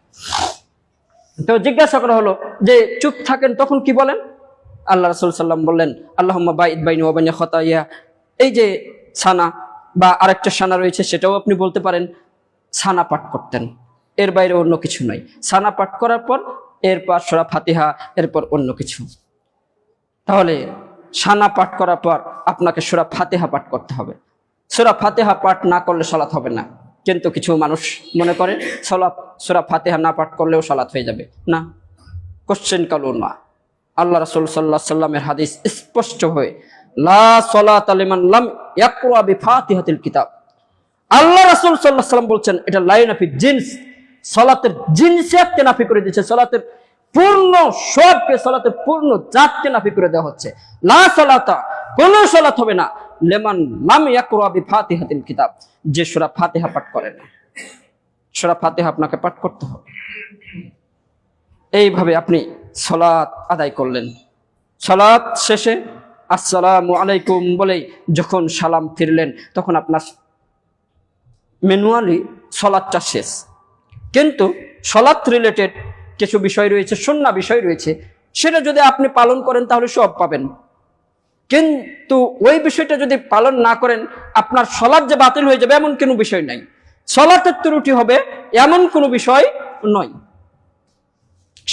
তো জিজ্ঞাসা করা হলো যে চুপ থাকেন তখন কি বলেন? আল্লাহ রাসূল সাল্লাল্লাহু আলাইহি সাল্লাম বললেন, আল্লাহুম্মা বাইদ বাইনি ওয়া বাইনা খাতায়া। এই যে ছানা বা আরেকটা ছানা রয়েছে, সেটাও আপনি বলতে পারেন। ছানা পাঠ করতেন, এর বাইরে অন্য কিছু নয়। ছানা পাঠ করার পর এরপর সূরা ফাতিহা, এরপর অন্য কিছু। তাহলে ছানা পাঠ করার পর আপনাকে সূরা ফাতিহা পাঠ করতে হবে। সূরা ফাতিহা পাঠ না করলে সালাত হবে না, কিন্তু কিছু মানুষ মনে করে সূরা ফাতিহা না পাঠ করলেও সালাত হয়ে যাবে। না, কোশ্চেন কালো না। আল্লাহ রাসূল সাল্লাল্লাহু আলাইহি ওয়াসাল্লামের হাদিস স্পষ্ট হয়ে লা সালাতা লিমান লাম ইয়াকরা বিফাতিহাতিল কিতাব। আল্লাহ রাসূল সাল্লাল্লাহু আলাইহি ওয়াসাল্লাম বলছেন এটা লাইনাফি জিনস, সালাতের জিনসিয়াতকে নাফি করে দিয়েছে, সালাতের পূর্ণ সবকে, সালাতের পূর্ণ জাতকে নাফি করে দেওয়া হচ্ছে। লা সালাতা, কোন সালাত হবে না, লিমান লাম ইয়াকরা বিফাতিহাতিল কিতাব, যে সূরা ফাতিহা পাঠ করে না। সূরা ফাতিহা আপনাকে পাঠ করতে হবে। এইভাবে আপনি সালাত আদায় করলেন। সালাত শেষে আসসালামু আলাইকুম বলেই যখন সালাম ফিরলেন, তখন আপনার ম্যানুয়ালি সালাতটা শেষ। কিন্তু সালাত রিলেটেড কিছু বিষয় রয়েছে, সুন্নাহ বিষয় রয়েছে, সেটা যদি আপনি পালন করেন তাহলে সব পাবেন। কিন্তু ওই বিষয়টা যদি পালন না করেন, আপনার সালাত যে বাতিল হয়ে যাবে এমন কোনো বিষয় নাই, সালাতের ত্রুটি হবে এমন কোনো বিষয় নয়।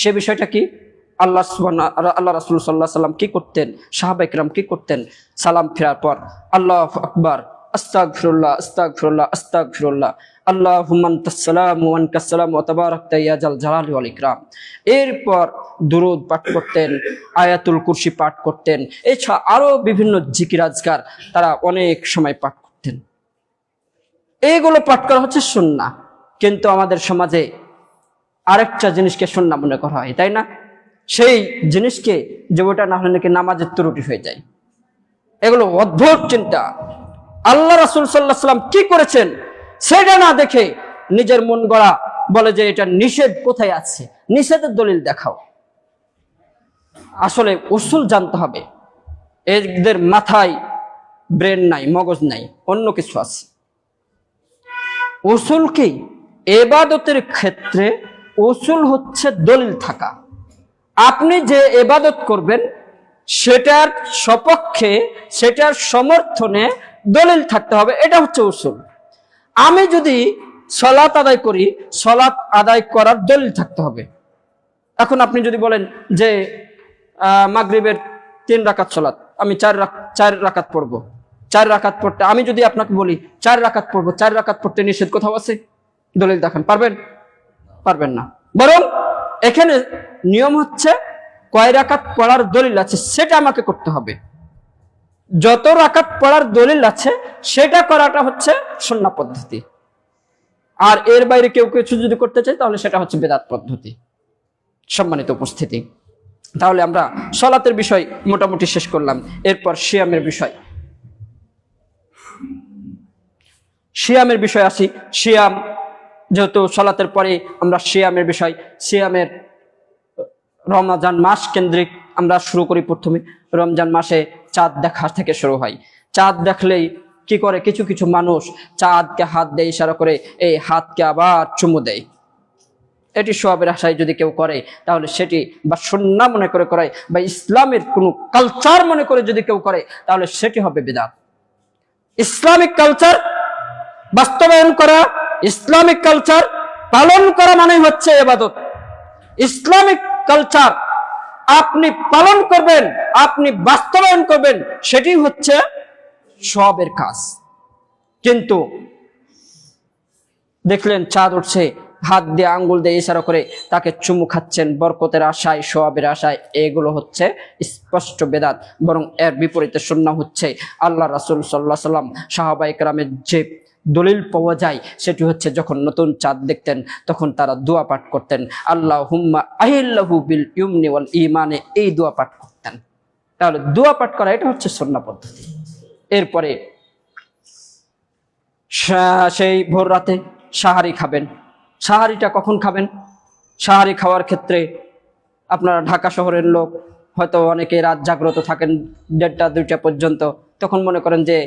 সে বিষয়টা কি? আল্লাহ রাসূল সাল্লাল্লাহু আলাইহি ওয়াসাল্লাম কি করতেন, সাহাবায়ে কেরাম কি করতেন? সালাম ফেরার পর আল্লাহু আকবার, আস্তাগফিরুল্লাহ আস্তাগফিরুল্লাহ আস্তাগফিরুল্লাহ, আল্লাহুম্মা আনতাস সালামু ওয়া আনকাস সালামু ওয়া তাবারাকতা ইয়া জাল জালালি ওয়াল ইকরাম। এরপর দুরূদ পাঠ করতেন, আয়াতুল কুরসি পাঠ করতেন, এছাড়া আরো বিভিন্ন জিকির আজকার তারা অনেক সময় পাঠ করতেন। এইগুলো পাঠ করা হচ্ছে সুন্নাহ। কিন্তু আমাদের সমাজে আরেকটা জিনিসকে সুন্নাহ মনে করা হয়, তাই না? সেই জিনিসকে যে ওটা না হলে নাকি নামাজের ত্রুটি হয়ে যায়। এগুলো অদ্ভুত চিন্তা। আল্লাহ রাসূল সাল্লাল্লাহু আলাইহি ওয়াসাল্লাম কি করেছেন সেটা না দেখে নিজের মন গড়া বলে যে এটা নিষেধ কোথায় আছে, নিষেধের দলিল দেখাও। আসলে উসুল জানতে হবে। এদের মাথায় ব্রেন নাই, মগজ নাই, অন্য কিছু আছে। উসুল কি? ইবাদতের ক্ষেত্রে উসুল হচ্ছে দলিল থাকা। আপনি যে ইবাদত করবেন সেটার সপক্ষে, সেটার সমর্থনে দলিল থাকতে হবে, এটা হচ্ছে উসুল। আমি যদি সালাত আদায় করি, সালাত আদায় করার দলিল থাকতে হবে। এখন আপনি যদি বলেন যে মাগরিবের 3 রাকাত সালাত, আমি 4 রাকাত পড়বো, 4 রাকাত পড়তে, আমি যদি আপনাকে বলি 4 রাকাত পড়বো, 4 রাকাত পড়তে নিষেধ কোথাও আছে? দলিল দেখান। পারবেন? পারবেন না। বরং এখানে নিয়ম হচ্ছে কয় রাকাত পড়ার দলিল আছে সেটা আমাকে করতে হবে। যত রাকাত পড়ার দলিল আছে সেটা করাটা হচ্ছে সুন্নাহ পদ্ধতি। আর এর বাইরে কেউ কিছু যদি করতে চায় তাহলে সেটা হচ্ছে বেদাত পদ্ধতি। সম্মানিত উপস্থিতি, তাহলে আমরা সালাতের বিষয় মোটামুটি শেষ করলাম। এরপর সিয়ামের বিষয়। সিয়ামের বিষয় আসি। সিয়াম, যেহেতু সালাতের পরে আমরা সিয়ামের বিষয়, সিয়ামের রমজান মাস কেন্দ্রিক আমরা শুরু করি। প্রথমে রমজান মাসে চাঁদ দেখা থেকে শুরু হয়। চাঁদ দেখলেই কি করে কিছু কিছু মানুষ চাঁদকে হাত দেয়, ইশারা করে এই হাতকে আবার চুমু দেয়। এটি সওয়াবের আশায় যদি কেউ করে তাহলে সেটি বা সুন্নাহ মনে করে করে বা ইসলামের কোন কালচার মনে করে যদি কেউ করে তাহলে সেটি হবে বিদআত। ইসলামিক কালচার বাস্তবায়ন করা, ইসলামিক কালচার পালন করা মানে হচ্ছে ইবাদত। ইসলামিক কালচার আপনি পালন করবেন, আপনি বাস্তবায়ন করবেন, সেটি হচ্ছে সওয়াবের কাজ। কিন্তু দেখলেন চাঁদ উঠছে, হাত দিয়ে আঙ্গুল দিয়ে ইশারা করে তাকে চুমু খাচ্ছেন বরকতের আশায়, সওয়াবের আশায়, এগুলো হচ্ছে স্পষ্ট বেদাত। বরং এর বিপরীতে সুন্নাহ হচ্ছে আল্লাহ রাসূল সাল্লাল্লাহু আলাইহি ওয়াসাল্লাম, সাহাবায়ে কেরামের যে দলিল পাওয়া যায় সেটি হচ্ছে যখন নতুন চাঁদ দেখতেন তখন তারা দোয়া পাঠ করতেন, আল্লাহুম্মা আহিল্লাহু বিল ইউমনি ওয়াল ঈমানে, এই দোয়া পাঠ করতেন। তাহলে দোয়া পাঠ করা এটা হচ্ছে সুন্নাহ পদ্ধতি। এরপরে সেই ভোর রাতে সাহারি খাবেন। সাহারিটা কখন খাবেন? সাহারি খাওয়ার ক্ষেত্রে আপনারা ঢাকা শহরের লোক হয়তো অনেকে রাত জাগ্রত থাকেন 1টা 2টা পর্যন্ত, তখন মনে করেন যে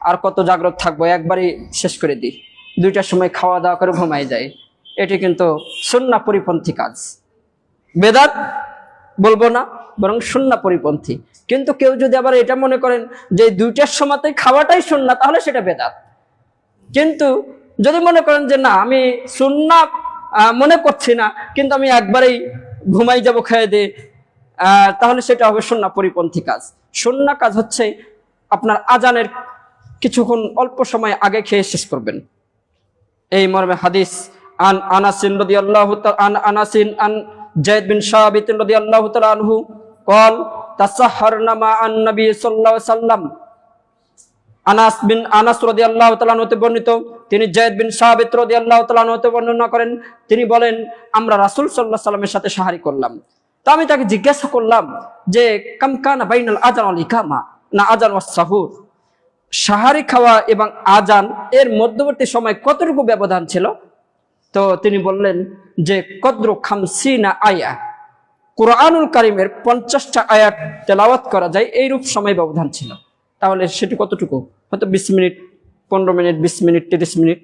আর কত জাগ্রত থাকবো, একবারই শেষ করে দিই, 2টার সময় খাওয়া দাওয়া করে ঘুমাই যায়। এটি কিন্তু সুন্নাহ পরিপন্থী কাজ। বেদাত বলবো না, বরং সুন্নাহ পরিপন্থী। কিন্তু কেউ যদি আবার এটা মনে করেন যে 2টার সময়তে খাওয়াটাই সুন্নাহ, তাহলে সেটা বেদাত। কিন্তু যদি মনে করেন যে না, আমি সুন্নাহ মনে করছি না, কিন্তু আমি একবারেই ঘুমাই যাব খেয়ে দিয়ে, তাহলে সেটা হবে সুন্নাহ পরিপন্থী কাজ। সুন্নাহ কাজ হচ্ছে আপনার আজানের কিছুক্ষণ অল্প সময় আগে খেয়ে শেষ করবেন। এই মর্মে হাদিস আন আনাসিন রাদিয়াল্লাহু তাআলা আন যায়েদ বিন সাবিত রাদিয়াল্লাহু তাআলা আনহু قال تسحرنا مع النبي صلى الله عليه وسلم। আনাস রাদিয়াল্লাহু তাআলা হতে বর্ণিত, তিনি যায়েদ বিন সাবিত রাদিয়াল্লাহু তাআলা হতে বর্ণনা করেন, তিনি বলেন আমরা রাসূল সাল্লাল্লাহু আলাইহি সাল্লামের সাথে সাহারি করলাম। তো আমি তাকে জিজ্ঞাসা করলাম যে কাম কানা বাইনাল আযান ওয়াল ইকামা, না আযান ওয়াস সাহুর, সাহারি খাওয়া এবং আজান এর মধ্যবর্তী সময় কতটুকু ব্যবধান ছিল? তো তিনি বললেন যে কদরু খামসিনা আয়া, কুরআনুল কারীমের 50টা আয়াত তেলাওয়াত করা যায় এইরূপ সময় ব্যবধান ছিল। তাহলে সেটি কতটুকু? হয়তো 20 মিনিট, 15 মিনিট, 20 মিনিট, 30 মিনিট,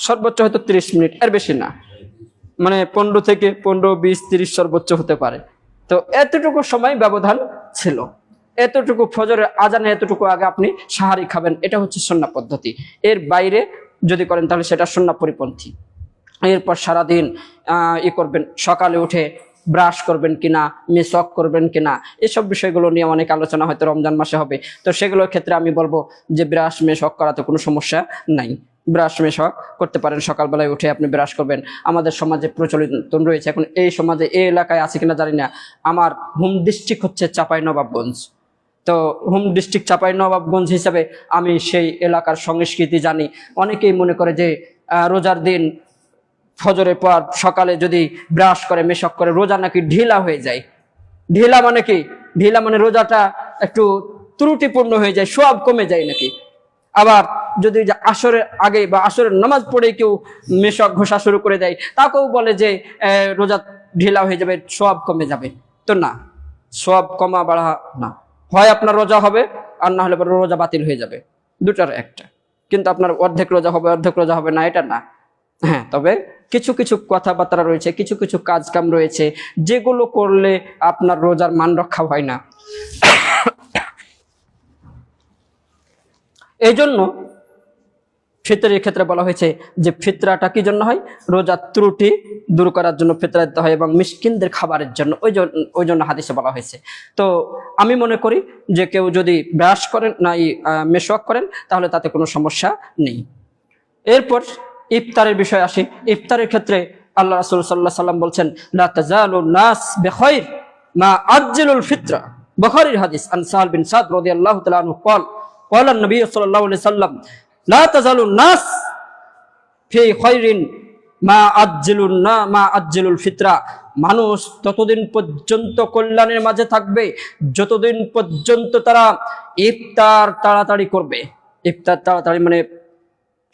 সর্বোচ্চ হয়তো 30 মিনিট, এর বেশি না। মানে 15 থেকে 15, 20, 30 সর্বোচ্চ হতে পারে। তো এতটুকু সময় ব্যবধান ছিল। এতটুকু ফজরের আজানে এতটুকু আগে আপনি সাহারি খাবেন, এটা হচ্ছে সুন্নাহ পদ্ধতি। এর বাইরে যদি করেন তাহলে সেটা সুন্নাহ পরিপন্থী। এরপর সারাদিন করবেন, সকালে উঠে ব্রাশ করবেন কিনা, মেসওয়াক করবেন কিনা, এসব বিষয়গুলো নিয়ে অনেক আলোচনা হয়তো রমজান মাসে হবে। তো সেগুলোর ক্ষেত্রে আমি বলবো যে ব্রাশ মেসওয়াক করাতে কোনো সমস্যা নাই, ব্রাশ মেসওয়াক করতে পারেন। সকালবেলায় উঠে আপনি ব্রাশ করবেন। আমাদের সমাজে প্রচলিত রয়েছে, এখন এই সমাজে এই এলাকায় আছে কিনা জানি না, আমার হোম ডিস্ট্রিক্ট হচ্ছে চাঁপাইনবাবগঞ্জ। তো হোম ডিস্ট্রিক্ট চাঁপাইনবাবগঞ্জ হিসাবে আমি সেই এলাকার সংস্কৃতি জানি। অনেকেই মনে করে যে রোজার দিন ফজরের পর সকালে যদি ব্রাশ করে মেসওয়াক করে রোজা নাকি ঢিলা হয়ে যায়। ঢিলা মানে কি? ঢিলা মানে রোজাটা একটু ত্রুটিপূর্ণ হয়ে যায়, সওয়াব কমে যায় নাকি। আবার যদি আসরের আগে বা আসরের নামাজ পড়ে কেউ মেসওয়াক ঘষা শুরু করে দেয়, তাকেও বলে যে রোজা ঢিলা হয়ে যাবে, সওয়াব কমে যাবে। তো না, সওয়াব কমা বাড়া না, হয় আপনার রোজা হবে আর না হলে রোজা বাতিল হয়ে যাবে, দুটার একটা। কিন্তু আপনার অর্ধেক রোজা হবে, অর্ধেক রোজা হবে না, এটা না। হ্যাঁ, তবে কিছু কিছু কথাবার্তা রয়েছে, কিছু কিছু কাজ কাম রয়েছে যেগুলো করলে আপনার রোজার মান রক্ষা হয় না। এই জন্য ফিতরের ক্ষেত্রে বলা হয়েছে যে ফিতরাটা কি জন্য হয়? রোজার ত্রুটি দূর করার জন্য ফিতরা দিতে হয় এবং মিসকিনদের খাবারের জন্য, ওই জন্য হাদিসে বলা হয়েছে। তো আমি মনে করি যে কেউ যদি ব্রাশ করেন না মেসওয়াক করেন তাহলে তাতে কোনো সমস্যা নেই। এরপর ইফতারের বিষয় আসি। ইফতারের ক্ষেত্রে আল্লাহ রাসূল সাল্লাল্লাহু আলাইহি সাল্লাম বলছেন লা তাজালুন নাস বিখাইর মা আজ্জালুল ফিতরা। বুখারীর হাদিস আন সাহাল বিন সাদ রাদিয়াল্লাহু তাআলা আনহু قال قال النبي صلى الله عليه وسلم لا تزالوا الناس في خير ما আজ্জালুল ফিতরা। মানুষ ততদিন পর্যন্ত কল্যাণের মাঝে থাকবে যতদিন পর্যন্ত তারা ইফতার তাড়াতাড়ি করবে। ইফতার তাড়াতাড়ি মানে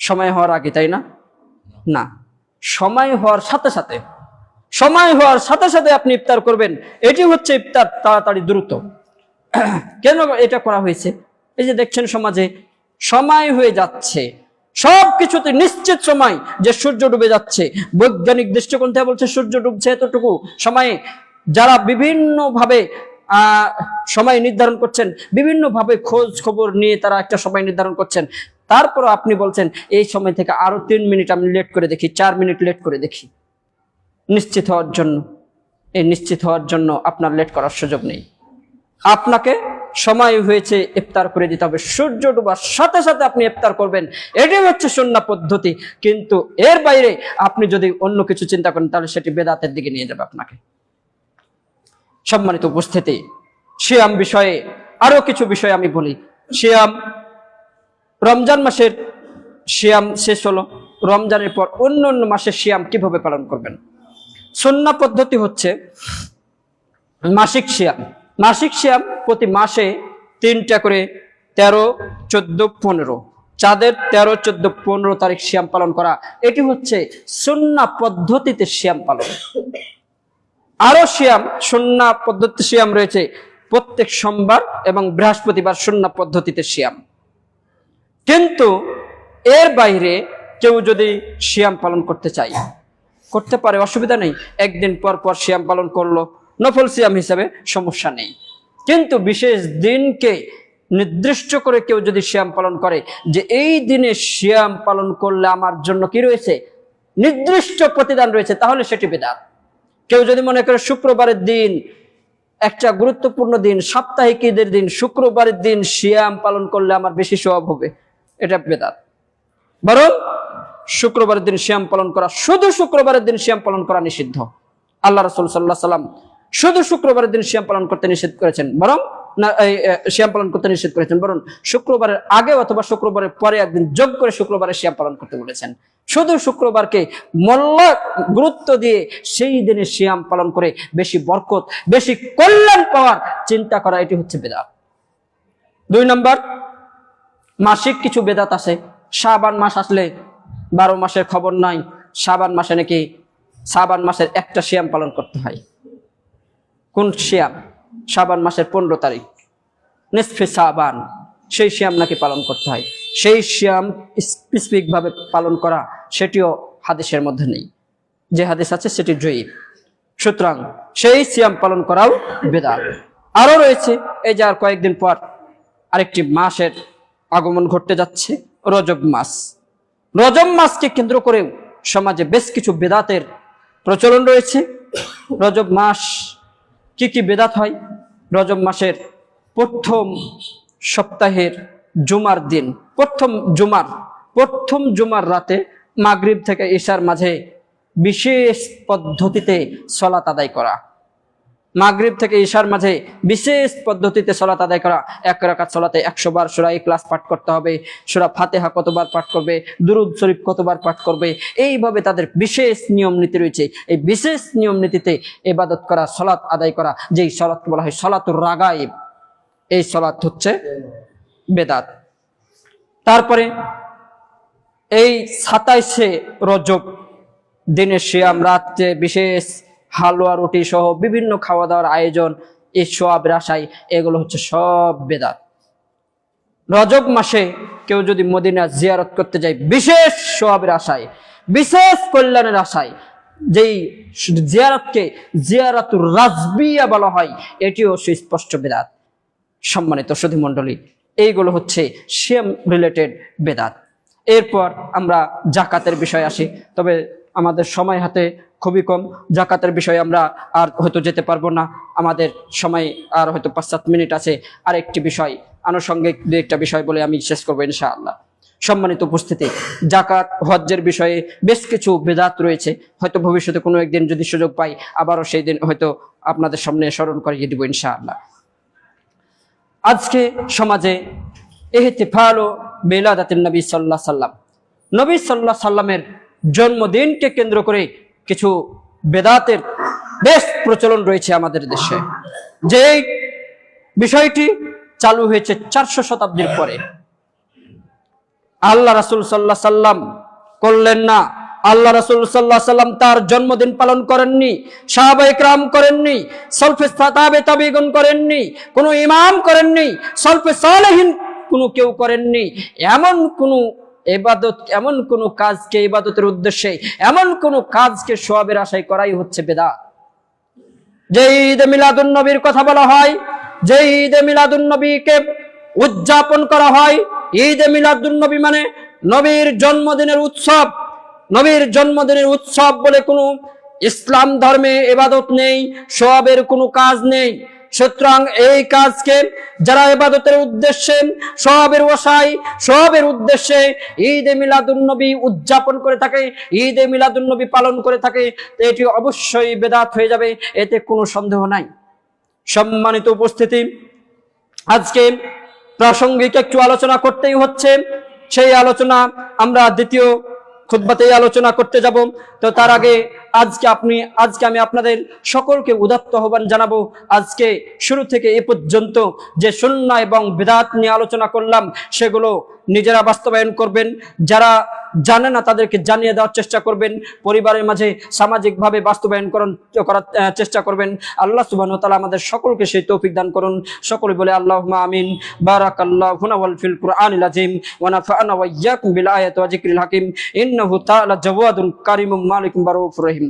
সময় হওয়ার আগে, তাই না? না, সময় হওয়ার সাথে সাথে, সময় হওয়ার সাথে সাথে আপনি ইফতার করবেন, এটি হচ্ছে ইফতার তাড়াতাড়ি দ্রুত। কেন এটা করা হয়েছে? এই যে দেখছেন সমাজে সময় হয়ে যাচ্ছে, সবকিছুতে নিশ্চিত সময় যে সূর্য ডুবে যাচ্ছে, বৈজ্ঞানিক দৃষ্টিকোণ থেকে বলছে সূর্য ডুবছে এতটুকু সময়ে। যারা বিভিন্ন ভাবে সময় নির্ধারণ করছেন, বিভিন্ন ভাবে খোঁজ খবর নিয়ে তারা একটা সময় নির্ধারণ করছেন, তারপর আপনি বলছেন এই সময় থেকে আরো 3 মিনিট আমি লেট করে দেখি, 4 মিনিট লেট করে দেখি নিশ্চিত হওয়ার জন্য। এই নিশ্চিত হওয়ার জন্য আপনার লেট করার সুযোগ নেই। আপনাকে সময় হয়েছে ইফতার করে দিতে হবে, সূর্য ডোবার সাথে সাথে আপনি ইফতার করবেন, এটাই হচ্ছে সুন্নাহ পদ্ধতি। কিন্তু এর বাইরে আপনি যদি অন্য কিছু চিন্তা করেন তাহলে সেটি বেদাতের দিকে নিয়ে যাবে আপনাকে। সম্মানিত উপস্থিতি, সিয়াম বিষয়ে আরো কিছু বিষয় আমি বলি। সিয়াম, রমজান মাসের সিয়াম শেষ হলো, রমজানের পর অন্য অন্য মাসের সিয়াম কিভাবে পালন করবেন? সুন্নাহ পদ্ধতি হচ্ছে মাসিক সিয়াম। মাসিক সিয়াম প্রতি মাসে 3টা করে 13, 14, 15 চাঁদের 13, 14, 15 তারিখ সিয়াম পালন করা, এটি হচ্ছে সুন্নাহ পদ্ধতিতে সিয়াম পালন। আরো সিয়াম, সুন্নাহ পদ্ধতিতে সিয়াম রয়েছে প্রত্যেক সোমবার এবং বৃহস্পতিবার সুন্নাহ পদ্ধতিতে সিয়াম। কিন্তু এর বাইরে কেউ যদি সিয়াম পালন করতে চায় করতে পারে, অসুবিধা নেই। একদিন পর পর সিয়াম পালন করলো, নফল সিয়াম হিসাবে সমস্যা নেই। কিন্তু বিশেষ দিনকে নির্দিষ্ট করে কেউ যদি সিয়াম পালন করে যে এই দিনে সিয়াম পালন করলে আমার জন্য কি রয়েছে, নির্দিষ্ট প্রতিদান রয়েছে, তাহলে সেটি বিদআত। কেউ যদি মনে করে শুক্রবারের দিন একটা গুরুত্বপূর্ণ দিন, সাপ্তাহিক ঈদের দিন, শুক্রবারের দিন সিয়াম পালন করলে আমার বেশি সওয়াব হবে, এটা বেদাত। বরং শুক্রবারের দিন সিয়াম পালন করা, শুধু শুক্রবারের দিন সিয়াম পালন করা নিষিদ্ধ। আল্লাহ রাসূল সাল্লাল্লাহু আলাইহি সাল্লাম শুধু শুক্রবারের দিন সিয়াম পালন করতে নিষেধ করেছেন, বরং সিয়াম পালন করতে নিষেধ করেছেন, বরং শুক্রবারের আগে অথবা শুক্রবারের পরে একদিন যোগ করে শুক্রবারে সিয়াম পালন করতে বলেছেন। শুধু শুক্রবারকে গুরুত্ব দিয়ে সেই দিনে সিয়াম পালন করে বেশি বরকত, বেশি কল্যাণ পাওয়ার চিন্তা করা, এটি হচ্ছে বেদাত। 2 নম্বর, মাসিক কিছু বেদাত আছে। শাবান মাস আসলে 12 মাসের খবর নাই, শাবান মাসে নাকি শাবান মাসের একটা সিয়াম পালন করতে হয়। কোন সিয়াম? শাবান মাসের 15 তারিখ, নিসফে শাবান, সেই সিয়াম নাকি পালন করতে হয়। সেই সিয়াম স্পেসিফিক ভাবে পালন করা, সেটিও হাদিসের মধ্যে নেই। যে হাদিস আছে সেটি জয়ীফ। সুতরাং সেই সিয়াম পালন করাও বেদাত। আরো রয়েছে, এই যে আর কয়েকদিন পর আরেকটি মাসের আগমন ঘটতে যাচ্ছে, রজব মাস। রজব মাসকে কেন্দ্র করে সমাজে বেশ কিছু বেদাতের প্রচলন রয়েছে। রজব মাস কি কি বেদাত হয়? রজব মাসের প্রথম সপ্তাহের জুমার দিন, প্রথম জুমার রাতে মাগরিব থেকে ইশার মাঝে বিশেষ পদ্ধতিতে সালাত আদায় করা। মাগরিব থেকে ইশার মাঝে বিশেষ পদ্ধতিতে সালাত আদায় করা। 1 রাকাত সালাতে 100 বার সূরা ইখলাস পাঠ করতে হবে, সূরা ফাতিহা কতবার পাঠ করবে, দুরূদ শরীফ কতবার পাঠ করবে, এইভাবে তাদের বিশেষ নিয়ম নীতি রয়েছে। এই বিশেষ নিয়ম নীতিতে ইবাদত করা, সালাত আদায় করা, যেই সালাতকে বলা হয় সালাতুর রাগাইব, এই সালাত হচ্ছে বেদাত। তারপরে এই 27শে রজব দিনে সিয়াম, রাতে বিশেষ হালুয়া রুটি সহ বিভিন্ন খাওয়া দাওয়ার আয়োজন, এই সওয়াবের আশায়, এগুলো হচ্ছে সব বেদাত। রজব মাসে কেউ যদি মদিনা জিয়ারত করতে যায় বিশেষ সওয়াবের আশায়, বিশেষ কল্যাণের আশায়, যেই জিয়ারতকে জিয়ারাতুর রাজবিয়া বলা হয়, এটিও সুস্পষ্ট বেদাত। সম্মানিত সুধী মণ্ডলী, এইগুলো হচ্ছে সিয়াম রিলেটেড বেদাত। এরপর আমরা জাকাতের বিষয়ে আসি, তবে আমাদের সময় হাতে খুবই কম। জাকাতের বিষয়ে আমরা আর হয়তো যেতে পারবো না, আমাদের সময় আর হয়তো 5-7 মিনিট আছে। আর একটি বিষয়, আনুষঙ্গিক 2-1টা বিষয় বলে আমি শেষ করবো ইনশাআল্লাহ। সম্মানিত উপস্থিতি, জাকাত হজ্জের বিষয়ে বেশ কিছু বেদাত রয়েছে। হয়তো ভবিষ্যতে কোনো একদিন যদি সুযোগ পাই, আবারও সেই দিন হয়তো আপনাদের সামনে স্মরণ করিয়ে দিব ইনশাআল্লাহ। আজকে সমাজে ইহতিফালু মিলাদাতিন নবী সাল্লাল্লাহু আলাইহি সাল্লাম, নবী সাল্লাল্লাহু আলাইহি সাল্লামের জন্মদিনকে কেন্দ্র করে কিছু বেদাতের বেশ প্রচলন রয়েছে আমাদের দেশে। যে বিষয়টি চালু হয়েছে 400 শতাব্দীর পরে। আল্লাহ রাসূল সাল্লাল্লাহু আলাইহি সাল্লাম করলেন না, আল্লাহ রাসূল সাল্লাল্লাহু আলাইহি সাল্লাম তার জন্মদিন পালন করেননি, সাহাবায়ে কেরাম করেননি, সলফে তাবিঈন করেননি, কোনো ইমাম করেননি, সলফে সালেহিন কোনো কেউ করেননি। এমন কোনো ইবাদত, এমন কোনো কাজকে ইবাদতের উদ্দেশ্যে, এমন কোনো কাজকে সওয়াবের আশায় করাই হচ্ছে বেদাত। যে ঈদে মিলাদুন নবীর কথা বলা হয়, যে ঈদে মিলাদুন নবীকে উদযাপন করা হয়, ঈদে মিলাদুন নবী মানে নবীর জন্মদিনের উৎসব। নবীর জন্মদিনের উৎসব বলে কোনো ইসলাম ধর্মে ইবাদত নেই, সওয়াবের কোনো কাজ নেই। সুতরাং এই কাজকে যারা ইবাদতের উদ্দেশ্যে, সওয়াবের আশায়, সওয়াবের উদ্দেশ্যে ঈদে মিলাদুন নবী উদযাপন করে থাকে, ঈদে মিলাদুন নবী পালন করে থাকে, এটি অবশ্যই বেদাত হয়ে যাবে, এতে কোনো সন্দেহ নাই। সম্মানিত উপস্থিতি, আজকে প্রাসঙ্গিক একটু আলোচনা করতেই হচ্ছে। সেই আলোচনা আমরা দ্বিতীয় খুতবাতেই আলোচনা করতে যাব। তো তার আগে আজকে আমি আপনাদের সকলকে উদাত্ত আহ্বান জানাবো, আজকে শুরু থেকে এ পর্যন্ত যে সুন্নাহ এবং বিদআত নিয়ে আলোচনা করলাম, সেগুলো নিজেরা বাস্তবায়ন করবেন। যারা জানে না তাদেরকে জানিয়ে দেওয়ার চেষ্টা করবেন, পরিবারের মাঝে সামাজিকভাবে বাস্তবায়ন করার চেষ্টা করবেন। আল্লাহ সুবহানাহু ওয়া তাআলা আমাদের সকলকে সেই তৌফিক দান করুন। সকলে বলে আল্লাহুম্মা আমিন। বারাকাল্লাহু লানা ওয়া ফিল কুরআনিল আযীম ওয়া নাফা'না ওয়া ইয়্যাকুম বিল আয়াতি ওয়া যিকরিল হাকীম। ইন্নাহু তাআলা জাওয়াদুন কারীমুম মালিকুম বারউফুর রহিম।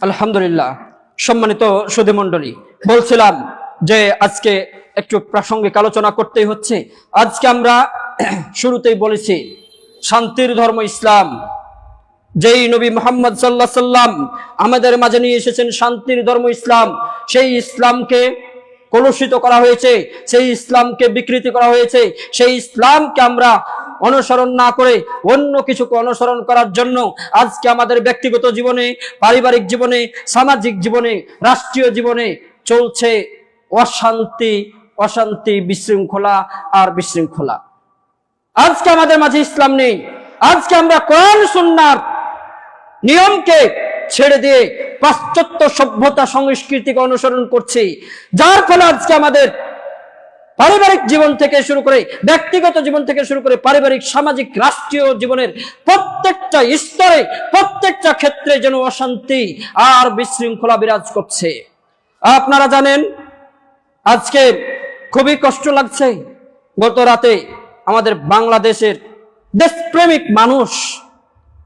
আলহামদুলিল্লাহ। সম্মানিত সুধী মণ্ডলী, বলছিলাম যে আজকে একটু প্রাসঙ্গিক আলোচনা করতেই হচ্ছে। আজকে আমরা শুরুতেই বলেছি শান্তির ধর্ম ইসলাম, যেই নবী মুহাম্মদ সাল্লাল্লাহু আলাইহি সাল্লাম আমাদের মাঝে নিয়ে এসেছেন শান্তির ধর্ম ইসলাম, সেই ইসলামকে কলুষিত করা হয়েছে, সেই ইসলামকে বিকৃতি করা হয়েছে। সেই ইসলামকে আমরা অনুসরণ না করে অন্য কিছুকে অনুসরণ করার জন্য আজকে আমাদের ব্যক্তিগত জীবনে, পারিবারিক জীবনে, সামাজিক জীবনে, রাষ্ট্রীয় জীবনে চলছে অশান্তি, অশান্তি, বিশৃঙ্খলা আর বিশৃঙ্খলা। আজকে আমাদের মাঝে ইসলাম নেই। আজকে আমরা কোরআন সুন্নাহর নিয়মকে ছেড়ে দিয়ে পাশ্চাত্য সভ্যতা সংস্কৃতিকে অনুসরণ করছি, যার ফলে আজকে আমাদের পারিবারিক জীবন থেকে শুরু করে, ব্যক্তিগত জীবন থেকে শুরু করে, পারিবারিক, সামাজিক, রাষ্ট্রীয় জীবনের প্রত্যেকটা স্তরে, প্রত্যেকটা ক্ষেত্রে যেন অশান্তি আর বিশৃঙ্খলা বিরাজ করছে। আপনারা জানেন, আজকে খুবই কষ্ট লাগছে। গত রাতে আমাদের বাংলাদেশের দেশপ্রেমিক মানুষ,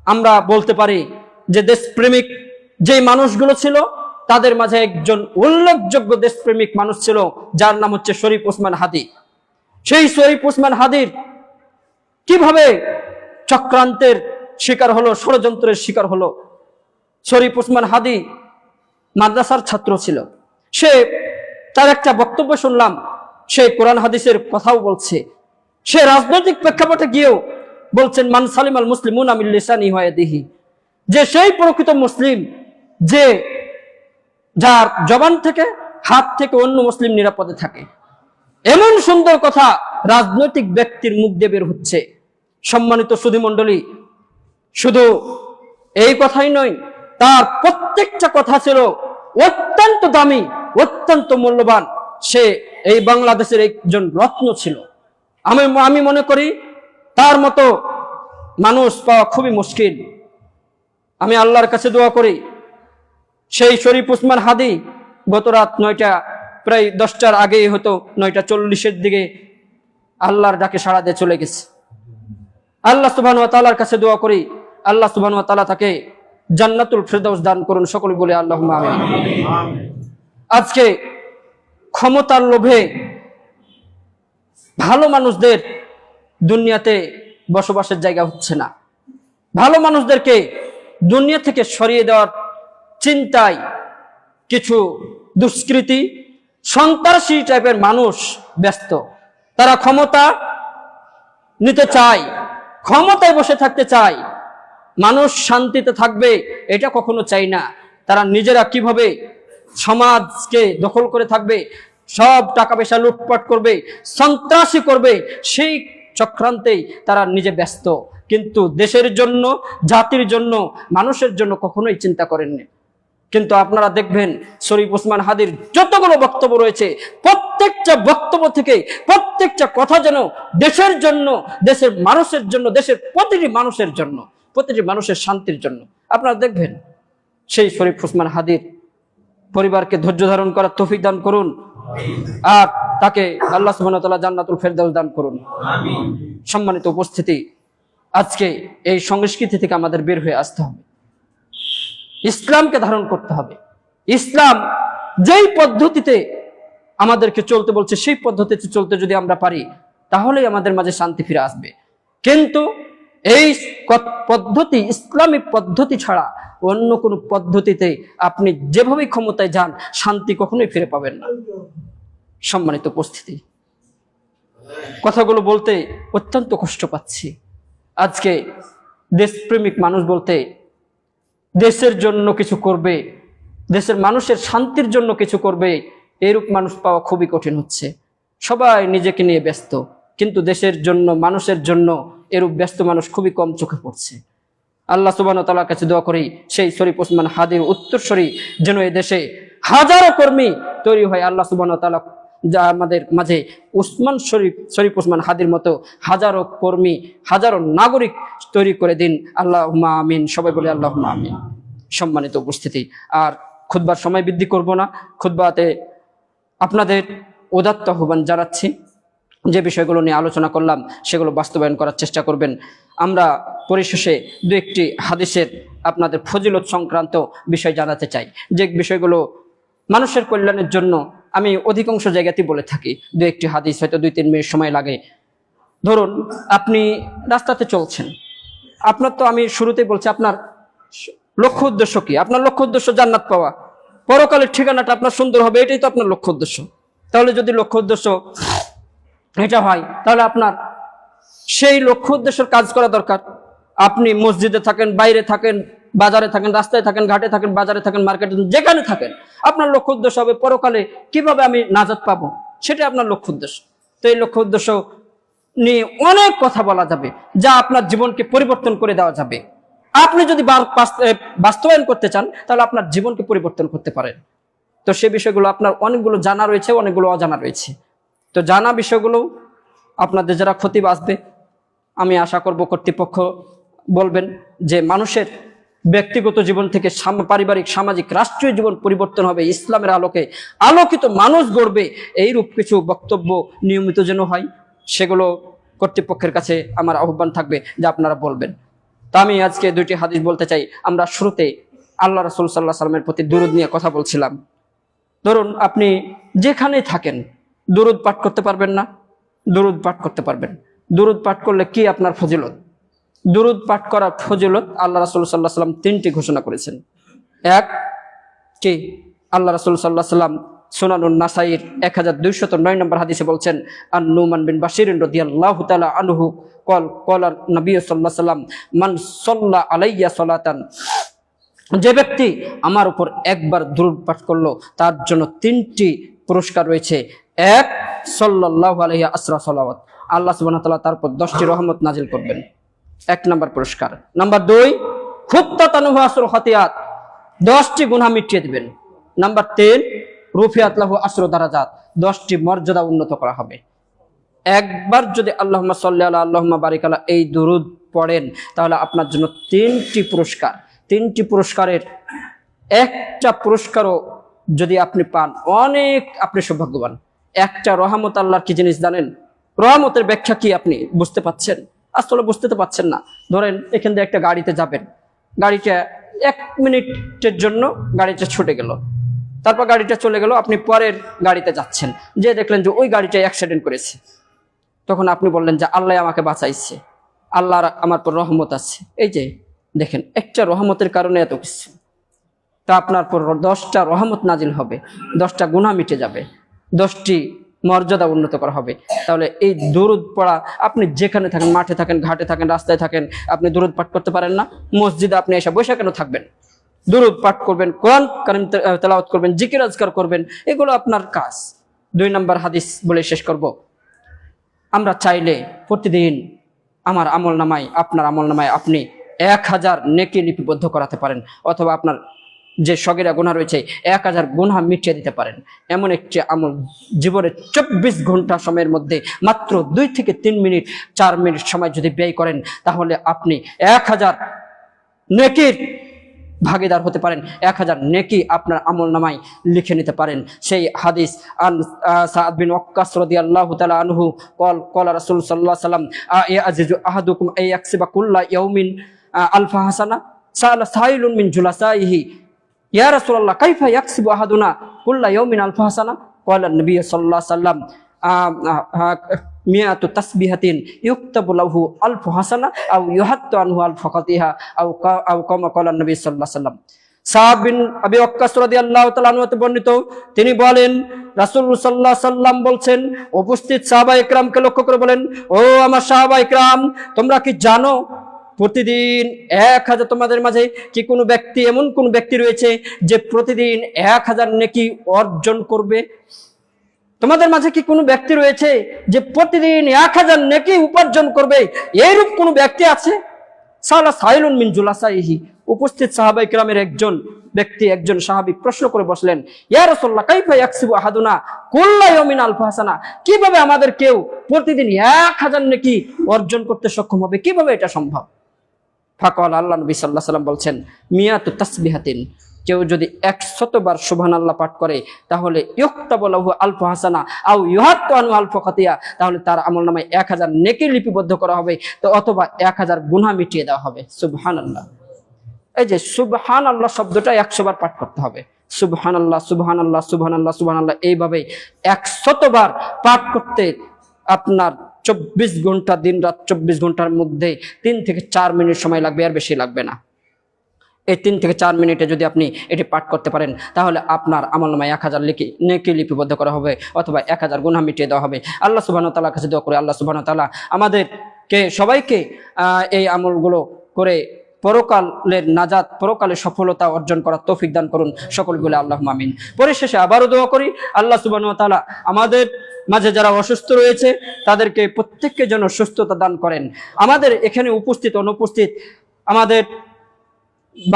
আমরা বলতে পারি যে দেশপ্রেমিক যে মানুষগুলো ছিল, তাদের মাঝে একজন উল্লেখযোগ্য দেশপ্রেমিক মানুষ ছিল, যার নাম হচ্ছে শরীফ ওসমান হাদী। সেই শরীফ ওসমান হাদীর কিভাবে চক্রান্তের শিকার হলো, ষড়যন্ত্রের শিকার হলো। শরীফ ওসমান হাদী মাদ্রাসার ছাত্র ছিল। সে তার একটা বক্তব্য শুনলাম, সে কোরআন হাদিসের কথাও বলছে। সে রাজনৈতিক প্রেক্ষাপটে গিয়েও বলছেন, মান সালিমাল মুসলিমুনা মিন লিসানি ওয়া ইয়াদিহি, যে সেই প্রকৃত মুসলিম যে যার জবান থেকে, হাত থেকে অন্য মুসলিম নিরাপদে থাকে। এমন সুন্দর কথা রাজনৈতিক ব্যক্তির মুখ দিয়ে বের হচ্ছে। সম্মানিত সুধীমণ্ডলী, শুধু এই কথাই নয়, তার প্রত্যেকটা কথা ছিল অত্যন্ত দামি, অত্যন্ত মূল্যবান। সে এই বাংলাদেশের একজন রত্ন ছিল। আমি মনে করি তার মতো মানুষ পাওয়া খুবই মুশকিল। আমি আল্লাহর কাছে দোয়া করি, সেই শরীফ ওসমান হাদী গত রাত 9টা, প্রায় 10টার আগেই হতো, 9:40-এর দিকে আল্লাহর ডাকে সাড়া দিয়ে চলে গেছে। আল্লাহ সুবহানাহু ওয়া তাআলার কাছে দোয়া করি, আল্লাহ সুবহানাহু ওয়া তাআলা তাকে জান্নাতুল ফেরদাউস দান করুন। সকলে বলে আল্লাহুম্মা আমিন। আজকে ক্ষমতার লোভে ভালো মানুষদের দুনিয়াতে বসবাসের জায়গা হচ্ছে না। ভালো মানুষদেরকে দুনিয়া থেকে সরিয়ে দেওয়ার চিন্তায় কিছু দুষ্কৃতী, সন্ত্রাসী টাইপের মানুষ ব্যস্ত। তারা ক্ষমতা নিতে চায়, ক্ষমতায় বসে থাকতে চায়। মানুষ শান্তিতে থাকবে এটা কখনো চাই না। তারা নিজেরা কিভাবে সমাজকে দখল করে থাকবে, সব টাকা পয়সা লুটপাট করবে, সন্ত্রাসী করবে, সেই চক্রান্তেই তারা নিজে ব্যস্ত। কিন্তু দেশের জন্য, জাতির জন্য, মানুষের জন্য কখনোই চিন্তা করেননি। কিন্তু আপনারা দেখবেন শরীফ ওসমান হাদীর যতগুলো বক্তব্য রয়েছে, প্রত্যেকটা বক্তব্য থেকে প্রত্যেকটা কথা যেন দেশের জন্য, দেশের মানুষের জন্য, দেশের প্রতিটি মানুষের জন্য, প্রতিটি মানুষের শান্তির জন্য। আপনারা দেখবেন সেই শরীফ ওসমান হাদীর পরিবারকে ধৈর্য ধারণ করার তৌফিক দান করুন, আর তাকে আল্লাহ সুবহানাহু ওয়া তাআলা জান্নাতুল ফেরদাউস দান করুন। আমিন। সম্মানিত উপস্থিতি, আজকে এই সংস্কৃতি থেকে আমাদের বের হয়ে আসতে হবে, ইসলামকে ধারণ করতে হবে। ইসলাম যেই পদ্ধতিতে আমাদেরকে চলতে বলছে, সেই পদ্ধতিতে চলতে যদি আমরা পারি, তাহলেই আমাদের মাঝে শান্তি ফিরে আসবে। কিন্তু এই পদ্ধতি, ইসলামী পদ্ধতি ছাড়া অন্য কোনো পদ্ধতিতে আপনি যেভাবে ক্ষমতায় যান, শান্তি কখনোই ফিরে পাবেন না। সম্মানিত উপস্থিতি, কথাগুলো বলতে অত্যন্ত কষ্ট পাচ্ছি। আজকে দেশপ্রেমিক মানুষ বলতে দেশের জন্য কিছু করবে, দেশের মানুষের শান্তির জন্য কিছু করবে, এরূপ মানুষ পাওয়া খুবই কঠিন হচ্ছে। সবাই নিজেকে নিয়ে ব্যস্ত, কিন্তু দেশের জন্য, মানুষের জন্য এরূপ ব্যস্ত মানুষ খুবই কম চোখে পড়ছে। আল্লাহ সুবহানাহু ওয়া তাআলার কাছে দোয়া করি, সেই শরীফ ওসমান হাদীর উত্তরসূরি যেন এই দেশে হাজারো কর্মী তৈরি হয়। আল্লাহ সুবহানাহু ওয়া তাআলা যা আমাদের মাঝে শরীফ ওসমান হাদীর মতো হাজারো কর্মী, হাজারো নাগরিক তৈরি করে দিন। আল্লাহুম্মা আমিন। সবাই বলে আল্লাহুম্মা আমিন। সম্মানিত উপস্থিতি, আর খুতবার সময় বৃদ্ধি করব না। খুতবাতে আপনাদের উদাত্ত আহ্বান জানাচ্ছি, যে বিষয়গুলো নিয়ে আলোচনা করলাম সেগুলো বাস্তবায়ন করার চেষ্টা করবেন। আমরা পরিশেষে দু একটি হাদিসের আপনাদের ফজিলত সংক্রান্ত বিষয় জানাতে চাই, যে বিষয়গুলো মানুষের কল্যাণের জন্য আমি অধিকাংশ জায়গাতেই বলে থাকি। দু একটি হাদিস, হয়তো 2-3 মিনিট সময় লাগে। ধরুন আপনি রাস্তাতে চলছেন, আপনার তো, আমি শুরুতেই বলছি, আপনার লক্ষ্য উদ্দেশ্য কি? আপনার লক্ষ্য উদ্দেশ্য জান্নাত পাওয়া, পরকালের ঠিকানাটা আপনার সুন্দর হবে, এটাই তো আপনার লক্ষ্য উদ্দেশ্য। তাহলে যদি লক্ষ্য উদ্দেশ্য এটা হয়, তাহলে আপনার সেই লক্ষ্য উদ্দেশ্যের কাজ করা দরকার। আপনি মসজিদে থাকেন, বাইরে থাকেন, বাজারে থাকেন, রাস্তায় থাকেন, ঘাটে থাকেন, বাজারে থাকেন, মার্কেটে, যেখানে থাকেন, আপনার লক্ষ্য উদ্দেশ্য হবে পরকালে কিভাবে আমি নাজাত পাবো, সেটা আপনার লক্ষ্য উদ্দেশ্য। তো এই লক্ষ্য উদ্দেশ্য নিয়ে অনেক কথা বলা যাবে, যা আপনার জীবনকে পরিবর্তন করে দেওয়া যাবে। আপনি যদি বাস্তবায়ন করতে চান, তাহলে আপনার জীবনকে পরিবর্তন করতে পারেন। তো সেই বিষয়গুলো আপনার অনেকগুলো জানা রয়েছে, অনেকগুলো অজানা রয়েছে। তো জানা বিষয়গুলো আপনাদের যারা ক্ষতি বাঁচবে, আমি আশা করব কর্তৃপক্ষ বলবেন যে মানুষের ব্যক্তিগত জীবন থেকে পারিবারিক, সামাজিক, রাষ্ট্রীয় জীবন পরিবর্তন হবে, ইসলামের আলোকে আলোকিত মানুষ গড়বে, এইরূপ কিছু বক্তব্য নিয়মিত যেন হয়। সেগুলো কর্তৃপক্ষের কাছে আমার আহ্বান থাকবে যে আপনারা বলবেন। তা আমি আজকে দুইটি হাদিস বলতে চাই। আমরা শুরুতে আল্লাহ রাসূল সাল্লাল্লাহু আলাইহি সাল্লামের প্রতি দুরূদ নিয়ে কথা বলছিলাম। ধরুন আপনি যেখানে থাকেন দুরূদ পাঠ করতে পারবেন না? দুরূদ পাঠ করতে পারবেন। দুরূদ পাঠ করলে কি আপনার ফজিলত? দুরূদ পাঠ করার ফজিলত আল্লাহ রাসূল সাল্লাল্লাহু আলাইহি সাল্লাম তিনটি ঘোষণা করেছেন। এক, কি আল্লাহ রাসূল সাল্লাল্লাহু আলাইহি সাল্লাম সুনানুন নাসাইর 1209 নম্বর হাদিসে বলছেন, আন নুমান বিন বাশির রাদিয়াল্লাহু তাআলা আনহু ক্বালা নবী সাল্লাল্লাহু আলাইহি সাল্লাম, মান সাল্লা আলাইয়া সালাতান, যে ব্যক্তি আমার উপর একবার দুরূদ পাঠ করলো তার জন্য তিনটি পুরস্কার রয়েছে। এক, সাল্লাল্লাহু আলাইহি আসরা সালাওয়াত, আল্লাহ সুবহানাহু ওয়া তাআলা তার উপর 10টি রহমত নাজিল করবেন, 1 নম্বর পুরস্কার। নাম্বার 2, খুত্তাত আনহু আসরু খাতিয়াত, 10টি গুনাহ মিটিয়ে দিবেন। নাম্বার 3, রুফিয়াত লাহু আসরু দারাজাত, 10টি মর্যাদা উন্নত করা হবে। একবার যদি আল্লাহুম্মা সাল্লি আলা আল্লাহুম্মা বারিক আলা এই দুরূদ পড়েন, তাহলে আপনার জন্য 3টি পুরস্কার। 3টি পুরস্কারের একটা পুরস্কারও যদি আপনি পান, অনেক আপনি সৌভাগ্যবান। একটা রহমত আল্লাহর কি জিনিস জানেন? রহমতের ব্যাখ্যা কি আপনি বুঝতে পাচ্ছেন? আসলে বুঝতে তো পাচ্ছেন না। ধরেন এখান থেকে একটা গাড়িতে যাবেন, গাড়িটা 1 মিনিটের জন্য গাড়িটা ছুটে গেল, তারপর গাড়িটা চলে গেল, আপনি পরের গাড়িতে যাচ্ছেন, যে দেখলেন যে ওই গাড়িটা অ্যাক্সিডেন্ট করেছে। তখন আপনি বললেন যে আল্লাহ আমাকে বাঁচাইছে, আল্লাহর আমার পর রহমত আছে। এই যে দেখেন, একটা রহমতের কারণে এত কিছু। তা আপনার পর 10টা রহমত নাজিল হবে, 10টা গুনাহ মিটে যাবে, 10টি মর্যাদা উন্নত করা হবে। তাহলে এই দুরূদ পড়া, আপনি যেখানে থাকেন, মাঠে থাকেন, ঘাটে থাকেন, রাস্তায় থাকেন, আপনি দুরূদ পাঠ করতে পারেন না? মসজিদে আপনি এসে বসে কেন থাকবেন? দুরূদ পাঠ করবেন, কোরআন কারীম তেলাওয়াত করবেন, জিকির আজকার করবেন, এগুলো আপনার কাজ। 2 নম্বর হাদিস বলে শেষ করব। আমরা চাইলে প্রতিদিন আমার আমলনামায়, আপনার আমলনামায় আপনি 1000 নেকি লিপিবদ্ধ করাতে পারেন, অথবা আপনার যে সগীরা গুনাহ রয়েছে 1000 গুনাহ মিটিয়ে দিতে পারেন। এমন একটি আমল জীবনের 24 ঘন্টা সময়ের মধ্যে মাত্র 2 থেকে 3 মিনিট, 4 মিনিট সময় যদি ব্যয় করেন, তাহলে আপনি 1000 নেকির ভাগীদার হতে পারেন, 1000 নেকি আপনার আমলনামায় লিখে নিতে পারেন। সেই হাদিস আন সাদ বিন ওয়াক্কাস রাদিয়াল্লাহু তাআলা আনহু ক্বালা রাসূল সাল্লাল্লাহু আলাইহি ওয়াসাল্লাম, ইয়াজিজু আহাদুকুম আয়াকসিবা কুল্লা ইয়াউমিন আলফা হাসানা, সাআলা সাইলুন মিন জুলাসাইহি, ইয়া রাসূলুল্লাহ কাইফা ইয়াকসিবু আহাদুনা কুল্লা ইয়াউমিন আলফা হাসানা? ক্বালা নবী সাল্লাল্লাহু আলাইহি ওয়াসাল্লাম, মিয়াতু তাসবিহাতিন ইউকতাবু লাহু আলফু হাসানা আও ইউহাত্তু আনহু আলফু খাতিহা আও কামা ক্বালা নবী সাল্লাল্লাহু আলাইহি ওয়াসাল্লাম। সাদ বিন আবি ওয়াক্কাস রাদিয়াল্লাহু তাআলা আনহু হতে বর্ণিত, তিনি বলেন রাসূল সাল্লাল্লাহু আলাইহি ওয়াসাল্লাম বলছেন, উপস্থিত সাহাবায়ে কেরামকে লক্ষ্য করে বলেন, ও আমার সাহাবায়ে কেরাম, তোমরা কি জানো প্রতিদিন 1000, তোমাদের মাঝে কি কোনো ব্যক্তি, এমন কোন ব্যক্তি রয়েছে যে প্রতিদিন 1000 নেকি অর্জন করবে? তোমাদের মাঝে কি কোনো ব্যক্তি রয়েছে যে প্রতিদিন 1000 নেকি উপার্জন করবে? এইরূপ কোন ব্যক্তি আছে? সালা সাইলুন মিন জুলাসাইহি, উপস্থিত সাহাবায়ে কেরামের একজন ব্যক্তি, একজন সাহাবী প্রশ্ন করে বসলেন, ইয়া রাসূলুল্লাহ কাইফা ইয়াকসিবু আহাদুনা কুল্লা ইয়াউমিন আলফা হাসানা, কিভাবে আমাদের কেউ প্রতিদিন 1000 নেকি অর্জন করতে সক্ষম হবে? কিভাবে এটা সম্ভব? ফাকাল, আল্লাহ নবী সাল্লাল্লাহু আলাইহি ওয়াসাল্লাম বলছেন, মিয়াতু তাসবিহাতিন, কেউ যদি 100 বার সুবহানাল্লাহ পাঠ করে, তাহলে ইউকতাবু লাহু আলফু হাসানা আও ইউহাত্তু আনহু আলফু খাতিয়া, তাহলে তার আমলনামায় 1000 নেকি লিপিবদ্ধ করা হবে, তো অথবা 1000 গুনাহ মিটিয়ে দেওয়া হবে। সুবহানাল্লাহ। এই যে সুবহানাল্লাহ শব্দটা 100 বার পাঠ করতে হবে। সুবহানাল্লাহ, সুবহানাল্লাহ, সুবহানাল্লাহ, সুবহানাল্লাহ, এইভাবে 100 বার পাঠ করতে আপনার 24 ঘন্টা, দিন রাত 24 ঘন্টার মধ্যে 3 থেকে 4 মিনিট সময় লাগবে, আর বেশি লাগবে না। এই 3 থেকে 4 মিনিটে যদি আপনি এটি পাঠ করতে পারেন, তাহলে আপনার আমলনামায় 1000 নেকি লিপিবদ্ধ করা হবে, অথবা 1000 গুনাহ মিটিয়ে দেওয়া হবে। আল্লাহ সুবহানাহু ওয়া তাআলার কাছে দোয়া করে আল্লাহ সুবহানাহু ওয়া তাআলা আমাদেরকে সবাইকে এই আমলগুলো করে পরকালের নাজাত, পরকালের সফলতা অর্জন করার তৌফিক দান করুন। সকল বলে আল্লাহুম্মা আমিন। পরিশেষে আবারও দোয়া করি আল্লাহ সুবহানাহু ওয়া তাআলা আমাদের মাঝে যারা অসুস্থ রয়েছে তাদেরকে প্রত্যেককে যেন সুস্থতা দান করেন। আমাদের এখানে উপস্থিত অনুপস্থিত আমাদের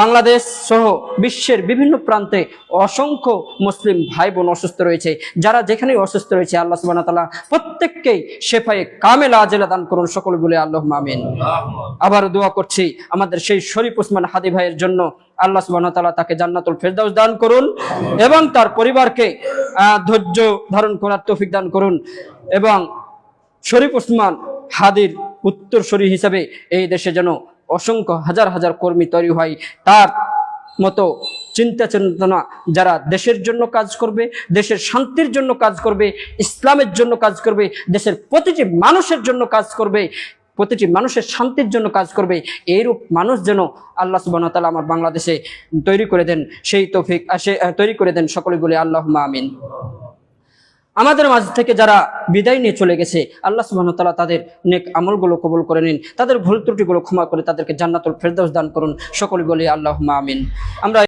বাংলাদেশ সহ বিশ্বের বিভিন্ন প্রান্তে অসংখ্য মুসলিম ভাই বোন অসুস্থ রয়েছে, যারা যেখানে অসুস্থ রয়েছে আল্লাহ সুবহানাহু ওয়া তাআলা প্রত্যেককেই শেফায়ে কামেলা আজেলা দান করুন। সকল বলে আল্লাহুম্মা আমিন। আবার দোয়া করছি আমাদের সেই শরীফ ওসমান হাদি ভাইয়ের জন্য, আল্লাহ সুবহানাহু ওয়া তাআলা তাকে জান্নাতুল ফেরদাউস দান করুন এবং তার পরিবারকে ধৈর্য ধারণ করার তৌফিক দান করুন, এবং শরীফ ওসমান হাদির উত্তরসূরি হিসেবে এই দেশে যেন অসংখ্য হাজার হাজার কর্মী তৈরি হয়, তার মতো চিন্তা চেতনা যারা দেশের জন্য কাজ করবে, দেশের শান্তির জন্য কাজ করবে, ইসলামের জন্য কাজ করবে, দেশের প্রতিটি মানুষের জন্য কাজ করবে, প্রতিটি মানুষের শান্তির জন্য কাজ করবে, এইরূপ মানুষ যেন আল্লাহ সুবহানাহু ওয়া তাআলা আমার বাংলাদেশে তৈরি করে দেন, সেই তৌফিক তৈরি করে দেন। সকলে বলে আল্লাহুম্মা আমিন। আমাদের মাঝ থেকে যারা বিদায় নিয়ে চলে গেছে আল্লাহ সুবহানাহু ওয়া তাআলা তাদের নেক আমলগুলো কবুল করে নিন, তাদের ভুল ত্রুটিগুলো ক্ষমা করে তাদেরকে জান্নাতুল ফেরদাউস দান করুন। সকলে বলি আল্লাহুম্মা আমিন। আমরা